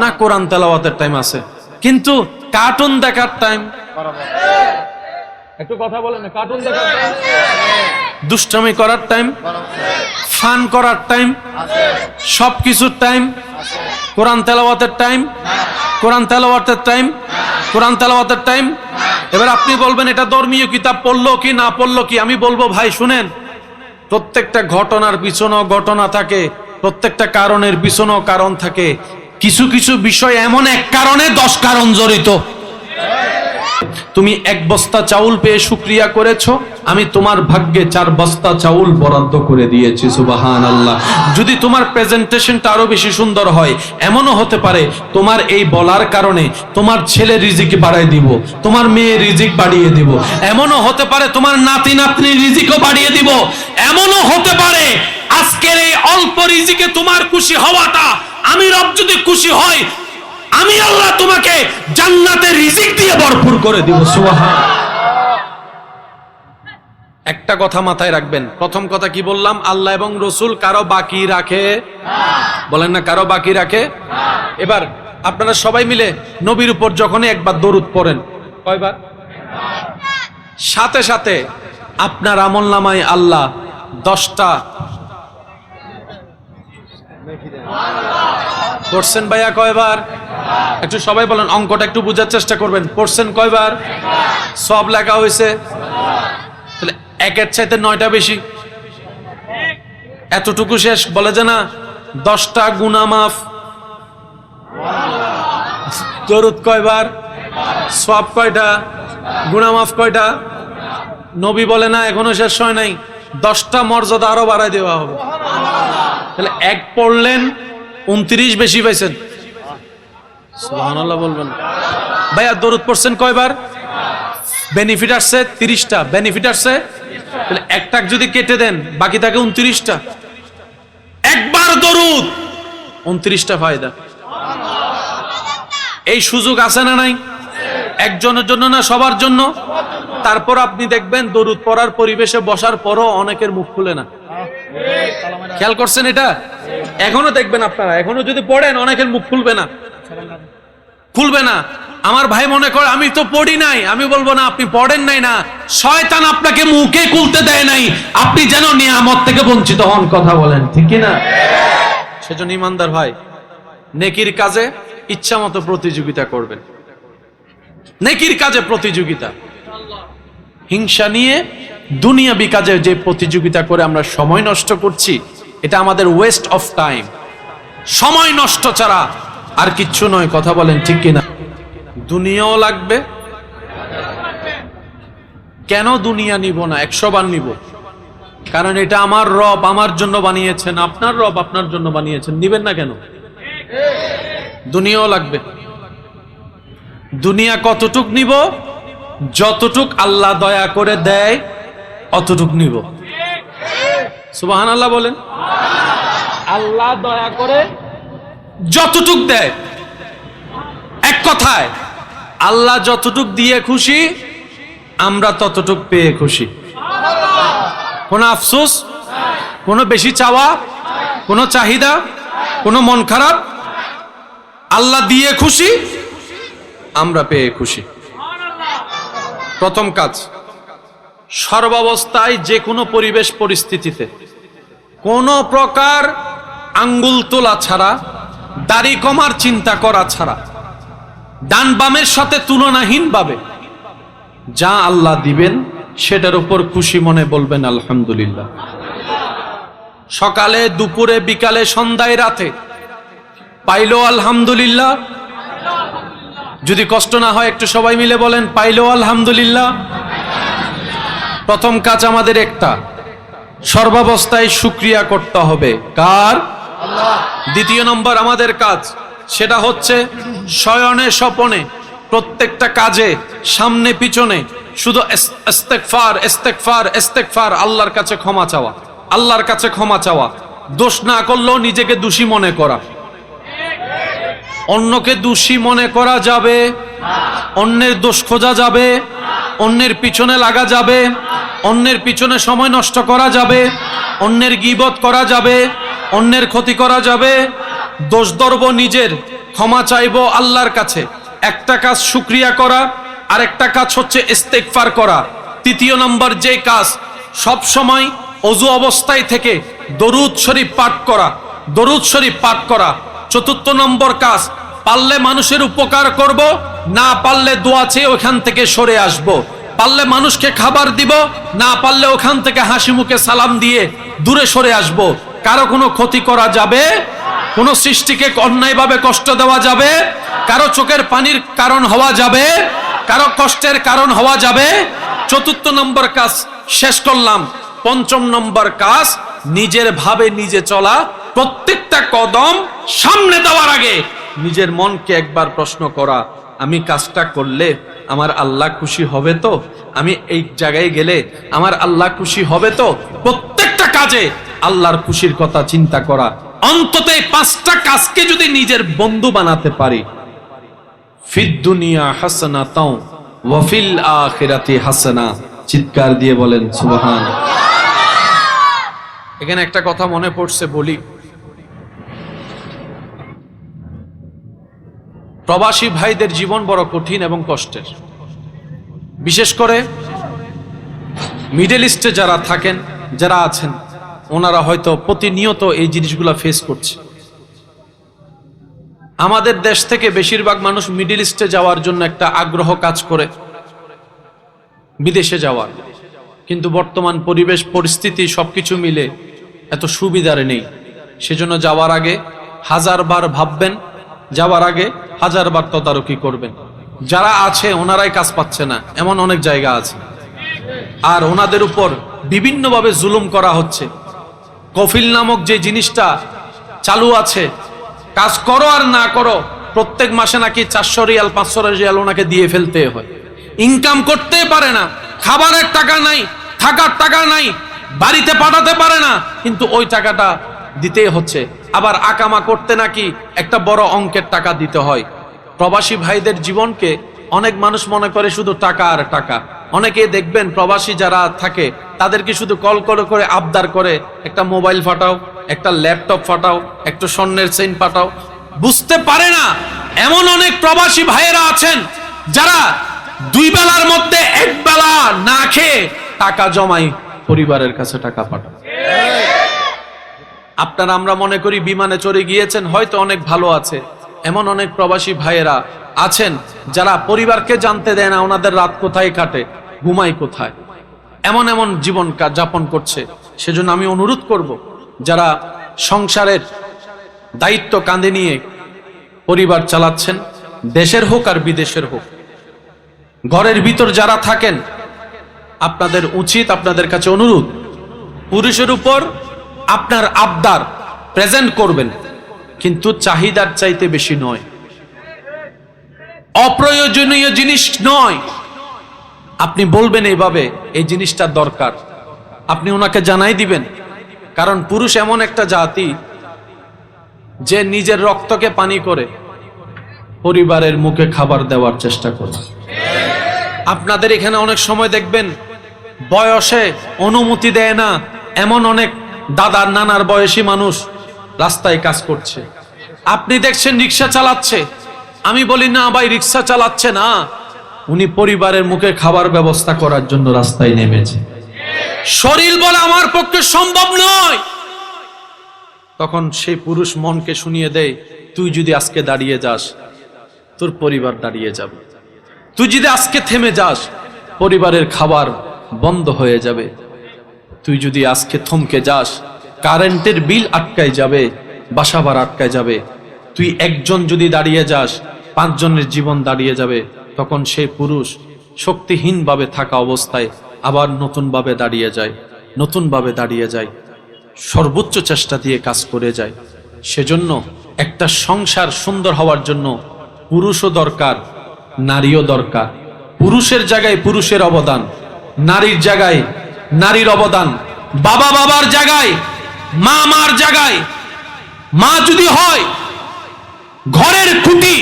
না কোরআন তেলাওয়াতের টাইম আছে, কিন্তু কার্টুন দেখার টাইম। একটু কথা বলেন, কার্টুন দেখার টাইম, দুষ্টামি করার টাইম, ফান করার টাইম, সবকিছুর টাইম। কোরআন তেলাওয়াতের টাইম, কোরআন তেলাওয়াতের টাইম, কোরআন তেলাওয়াতের টাইম। এবার আপনি বলবেন এটা ধর্মীয় কিতাব পড়লো কি না পড়লো কি? আমি বলবো ভাই শুনেন, প্রত্যেকটা ঘটনার পিছনেও ঘটনা থাকে, প্রত্যেকটা কারণের পিছনেও কারণ থাকে। কিছু কিছু বিষয় এমন এক কারণে 10 কারণ জড়িত। তুমি 1 বস্তা চাউল পেয়ে শুকরিয়া করেছো, আমি তোমার ভাগ্যে 4 বস্তা চাউল বরাদ্দ করে দিয়েছি। সুবহানাল্লাহ। যদি তোমার প্রেজেন্টেশনটা আরো বেশি সুন্দর হয়, এমনও হতে পারে তোমার এই বলার কারণে তোমার ছেলে রিজিক বাড়াই দিব, তোমার মেয়ে রিজিক বাড়িয়ে দিব। এমনও হতে পারে তোমার নাতি নাতনি রিজিকও বাড়িয়ে দিব। এমনও হতে পারে আজকের এই অল্প রিজিকে তোমার খুশি হওয়াটা, আমি রব যদি খুশি হই, আমি আল্লাহ তোমাকে জান্নাতের রিজিক দিয়ে ভরপুর করে দিব। সুবহানাল্লাহ। একটা কথা মাথায় রাখবেন, প্রথম কথা কি বললাম? আল্লাহ এবং রসুল কারো বাকি রাখে বলেন না, কারো বাকি রাখে। এবার আপনারা সবাই মিলে নবীর উপর যখনই একবার দরুদ পড়েন, কয়বার? সাথে সাথে আপনার আমলনামায় আল্লাহ 10টা পড়ছেন। ভাইয়া কয়বার? একটু সবাই বলেন, অঙ্কটা একটু বোঝার চেষ্টা করবেন। পড়ছেন কয়বার? সব লেখা হয়েছে। তাহলে একের চাইতে 9টা বেশি। এতটুকু শেষ, বলে যে না 10টা গুনাহ মাফ। দরুদ কয়বার, সওয়াব কয়টা, গুনাহ মাফ কয়টা? নবী বলে না এখনো শেষ হয় নাই, 10টা মর্যাদা আরো বাড়ায় দেওয়া হবে। তাহলে এক পড়লেন 29 বেশি পাইছেন। সুবহানাল্লাহ বলবেন। ভাইয়া দরুদ পড়ছেন কয়বার? বেনিফিট আসছে 30টা, বেনিফিট আসছে। তাহলে একটা যদি কেটে দেন বাকি থাকে 29টা। একবার দরুদ 29টা ফায়দা। এই সুযোগ আছে না নাই? একজনের জন্য না, সবার জন্য। তারপর আপনি দেখবেন দরুদ পড়ার পরিবেশে বসার পরও অনেকের মুখ খুলে না। খেয়াল করছেন এটা? এখনো দেখবেন আপনারা, এখনো যদি পড়েন অনেকের মুখ খুলবে না, খুলবে না। আমার ভাই মনে করে আমি তো পড়ি নাই, আমি বলবো না আপনি পড়েন নাই না, শয়তান আপনাকে মুখে খুলতে দেয় নাই, আপনি যেন নিয়ামত থেকে বঞ্চিত হন। কথা বলেন ঠিক কি না? সেজন্য ইমানদার ভাই নেকির কাজে ইচ্ছা মতো প্রতিযোগিতা করবেন। নেকির কাজে প্রতিযোগিতা, হিংসা নিয়ে দুনিয়াবি কাজে যে প্রতিযোগিতা করে আমরা সময় নষ্ট করছি, এটা আমাদের ওয়েস্ট অফ টাইম, সময় নষ্ট ছাড়া আর কিচ্ছু নয়। কথা বলেন ঠিক কিনা? দুনিয়াও লাগবে। কেন দুনিয়া নিব না? 100 বার নিব, কারণ এটা আমার রব আমার জন্য বানিয়েছেন, আপনার রব আপনার জন্য বানিয়েছেন। নিবেন না কেন? দুনিয়াও লাগবে। দুনিয়া কতটুক নিব? যতটুক আল্লাহ দয়া করে দেয় অতটুক নিব। সুবহানাল্লাহ বলেন। আল্লাহ দয়া করে যতটুক দেয়, এক কথায় আল্লাহ যতটুক দিয়ে খুশি আমরা ততটুক পেয়ে খুশি। কোনো আফসোস, কোনো বেশি চাওয়া, কোনো চাহিদা, কোনো মন খারাপ। আল্লাহ দিয়ে খুশি, আমরা পেয়ে খুশি। প্রথম কাজ, সর্বাবস্থায় যে কোনো পরিবেশ পরিস্থিতিতে কোনো প্রকার আঙ্গুল তোলা ছাড়া, দাড়ি কমার চিন্তা করা ছাড়া, ডান বামের সাথে তুলনাহীন ভাবে যা আল্লাহ দিবেন সেটার উপর খুশি মনে বলবেন আলহামদুলিল্লাহ। সকালে, দুপুরে, বিকালে, সন্ধ্যায়, রাতে পাইলো আলহামদুলিল্লাহ। যদি কষ্ট না হয় একটু সবাই মিলে বলেন পাইলো আলহামদুলিল্লাহ। প্রথম কাজ আমাদের একটা, সর্বাবস্থায় শুকরিয়া করতে হবে। কার? আল্লাহ। দ্বিতীয় নম্বর আমাদের কাজ, সেটা হচ্ছে শয়নে স্বপনে প্রত্যেকটা কাজে সামনে পিছনে শুধু ইস্তেগফার ইস্তেগফার ইস্তেগফার, আল্লাহর কাছে ক্ষমা চাওয়া, আল্লাহর কাছে ক্ষমা চাওয়া। দোষ না করলেও নিজেকে দোষী মনে করা। অন্যকে দোষী মনে করা যাবে, অন্যের দোষ খোঁজা যাবে, অন্যের পিছনে লাগা যাবে, অন্যের পিছনে সময় নষ্ট করা যাবে, অন্যের গীবত করা যাবে, অন্যের ক্ষতি করা যাবে। দোষ ধরব নিজের, ক্ষমা চাইবো আল্লাহর কাছে। একটা কাজ শুকরিয়া করা, আর একটা কাজ হচ্ছে ইস্তেগফার করা। তৃতীয় নম্বর যে কাজ, সব সময় ওযু অবস্থায় থেকে দরুদ শরীফ পাঠ করা, দরুদ শরীফ পাঠ করা। চতুর্থ নম্বর কাজ, পারলে মানুষের উপকার করব, না পারলে দোয়া চেয়ে ওখান থেকে সরে আসব। পারলে মানুষকে খাবার দিব, না পারলে ওখান থেকে হাসি মুখে সালাম দিয়ে দূরে সরে আসব। কারো কোনো ক্ষতি করা যাবে, কোন সৃষ্টিকে অন্যায়ভাবে কষ্ট দেওয়া যাবে, কারো চোখের পানির কারণ হওয়া যাবে, কারো কষ্টের কারণ হওয়া যাবে। চতুর্থ নম্বর কাজ শেষ করলাম। পঞ্চম নম্বর কাজ, নিজের ভাবে নিজে চলা। প্রত্যেকটা কদম সামনে দেওয়ার আগে নিজের মনকে একবার প্রশ্ন করা, আমি কাজটা করলে আমার আল্লাহ খুশি হবে তো? আমি এই জায়গায় গেলে আমার আল্লাহ খুশি হবে তো? প্রত্যেকটা কাজে আল্লাহর খুশির কথা চিন্তা করা। অন্তত এই 5টা কাজকে যদি নিজের বন্ধু বানাতে পারি, ফিদ দুনিয়া হাসানাতাও ওয়া ফিল আখিরাতি হাসানা। চিৎকার দিয়ে বলেন সুবহান। এখানে একটা কথা মনে পড়ছে, বলি। প্রবাসী ভাইদের জীবন বড় কঠিন এবং কষ্টের। বিশেষ করে মিডল ইস্টে যারা থাকেন, যারা আছেন, ওনারা হয়তো প্রতিনিয়ত এই জিনিসগুলো ফেস করছে। আমাদের দেশ থেকে বেশিরভাগ মানুষ মিডল ইস্টে যাওয়ার জন্য একটা আগ্রহ কাজ করে, বিদেশে যাওয়ার। কিন্তু বর্তমান পরিবেশ পরিস্থিতি সবকিছু মিলে এত সুবিধার নেই। সেজন্য যাওয়ার আগে হাজারবার ভাববেন, যাওয়ার আগে হাজারবার তদারকি করবেন। যারা আছে ওনারাই কাজ পাচ্ছে না, এমন অনেক জায়গা আছে, আর ওনাদের উপর বিভিন্নভাবে জুলুম করা হচ্ছে। কফিল নামক যে জিনিসটা চালু আছে, কাজ করো আর না করো, প্রত্যেক মাসে নাকি 400 রিয়াল 500 রিয়াল ওনাকে দিয়ে ফেলতে হয়। ইনকাম করতে পারে না, খাবারের টাকা নাই, থাকার টাকা নাই, বাড়িতে পাঠাতে পারে না, কিন্তু ওই টাকাটা দিতেই হচ্ছে। আবার আকামা করতে নাকি একটা বড় অঙ্কের টাকা দিতে হয়। প্রবাসী ভাইদের জীবনকে অনেক মানুষ মনে করে শুধু টাকা আর টাকা। অনেকে দেখবেন প্রবাসী যারা থাকে তাদেরকে শুধু কল করে করে আবদার করে, একটা মোবাইল ফাটাও, একটা ল্যাপটপ ফাটাও, একটু স্বর্ণের চেইন পাঠাও। বুঝতে পারে না এমন অনেক প্রবাসী ভাইয়েরা আছেন যারা 2 বেলার মধ্যে 1 বেলা না খেয়ে টাকা জমাই পরিবারের কাছে টাকা পাঠায়। আপনারা আমরা মনে করি বিমানে চড়ে গিয়েছেন, হয়তো অনেক ভালো আছে। এমন অনেক প্রবাসী ভাইয়েরা আছেন যারা পরিবারকে জানতে দেয় না ওনাদের রাত কোথায় কাটে, ঘুমায় কোথায়, এমন এমন জীবন যাপন করছে। সেজন্য আমি অনুরোধ করব, যারা সংসারের দায়িত্ব কাঁধে নিয়ে পরিবার চালাচ্ছেন, দেশের হোক আর বিদেশের হোক, ঘরের ভিতর যারা থাকেন, আপনাদের উচিত, আপনাদের কাছে অনুরোধ, পুরুষের উপর আপনার আবদার প্রেজেন্ট করবেন, কিন্তু চাহিদার চাইতে বেশি নয়, অপ্রয়োজনীয় জিনিস নয়। আপনি বলবেন এইভাবে এই জিনিসটা দরকার, আপনি ওনাকে জানাই দিবেন। কারণ পুরুষ এমন একটা জাতি যে নিজের রক্তকে পানি করে পরিবারের মুখে খাবার দেওয়ার চেষ্টা করে। আপনাদের এখানে অনেক সময় দেখবেন বয়সে অনুমতি দেয় না এমন অনেক দাদার নানার বয়সী মানুষ রাস্তায় কাজ করছে। আপনি দেখছেন রিক্সা চালাচ্ছে, আমি বলি না ভাই রিক্সা চালাচ্ছে না, উনি পরিবারের মুখে খাবার ব্যবস্থা করার জন্য রাস্তায় নেমেছে। শরীর বলে আমার পক্ষে সম্ভব নয়, তখন সেই পুরুষ মনকে শুনিয়ে দেয়, তুই যদি আজকে দাঁড়িয়ে যাস তোর পরিবার দাঁড়িয়ে যাবে, তুই যদি আজকে থেমে যাস পরিবারের খাবার বন্ধ হয়ে যাবে, তুই যদি আজকে থমকে যাস কারেন্টের বিল আটকায় যাবে, বাসা ভাড়া আটকায় যাবে, তুই একজন যদি দাঁড়িয়ে যাস 5 জনের জীবন দাঁড়িয়ে যাবে। তখন সেই পুরুষ শক্তিহীনভাবে থাকা অবস্থায় আবার নতুনভাবে দাঁড়িয়ে যায়, নতুনভাবে দাঁড়িয়ে যায়, সর্বোচ্চ চেষ্টা দিয়ে কাজ করে যায়। সেজন্য একটা সংসার সুন্দর হওয়ার জন্য পুরুষও দরকার, নারীও দরকার। পুরুষের জায়গায় পুরুষের অবদান, নারীর জায়গায় নারীর অবদান, বাবা বাবার জায়গায় মা মার জায়গায়। মা যদি হয় ঘরের খুঁটি,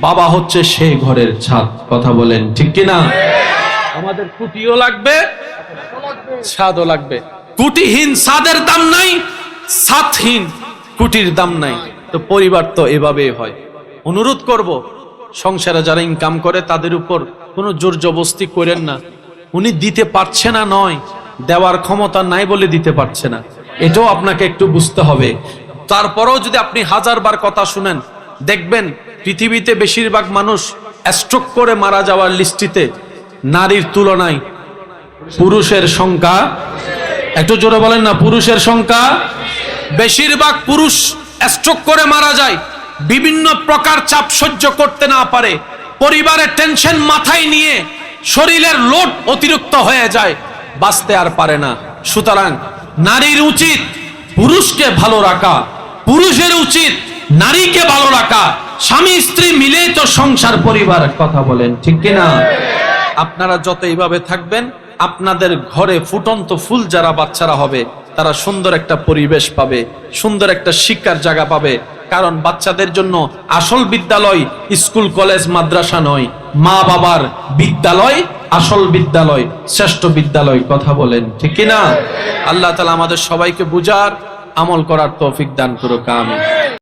বাবা হচ্ছে সেই ঘরের ছাদ। কথা বলেন ঠিক কিনা? আমাদের খুঁটিও লাগবে, ছাদও লাগবে। খুঁটিহীন ছাদের দাম নাই, ছাদহীন খুঁটির দাম নাই। তো পরিবার তো এভাবেই হয়। অনুরোধ করব, সংসারে যারা ইনকাম করে তাদের উপর কোনো জোর জবরদস্তি করেন না। উনি দিতে পারছে না নয়, দেওয়ার ক্ষমতা নাই বলে দিতে পারছে না, এটাও আপনাকে একটু বুঝতে হবে। তারপরেও যদি আপনি 1000 বার কথা শুনেন, দেখবেন পৃথিবীতে বেশিরভাগ মানুষ স্ট্রোক করে মারা যাওয়ার লিস্টিতে নারীর তুলনায় পুরুষের সংখ্যা, একটু জোরে বলেন না, পুরুষের সংখ্যা। বেশিরভাগ পুরুষ স্ট্রোক করে মারা যায়, বিভিন্ন প্রকার চাপ সহ্য করতে না পারে, পরিবারের টেনশন মাথায় নিয়ে শরীরের লোড অতিরিক্ত হয়ে যায়, বাঁচতে আর পারে না। সুতরাং নারীর উচিত পুরুষকে ভালো রাখা, পুরুষের উচিত নারীকে ভালো রাখা। স্বামী স্ত্রী মিলে তো সংসার পরিবার। কথা বলেন ঠিক কিনা? আপনারা যত এইভাবে থাকবেন, আপনাদের ঘরে ফুটন্ত ফুল যারা বাচ্চারা হবে তারা সুন্দর একটা পরিবেশ পাবে, সুন্দর একটা শিক্ষার জায়গা পাবে। কারণ বাচ্চাদের জন্য আসল বিদ্যালয় স্কুল কলেজ মাদ্রাসা নয়, মা বাবার বিদ্যালয় আসল বিদ্যালয়, শ্রেষ্ঠ বিদ্যালয়। কথা বলেন ঠিক কিনা? আল্লাহ তাআলা আমাদের সবাইকে বুঝার, আমল করার তৌফিক দান করুক। আমিন।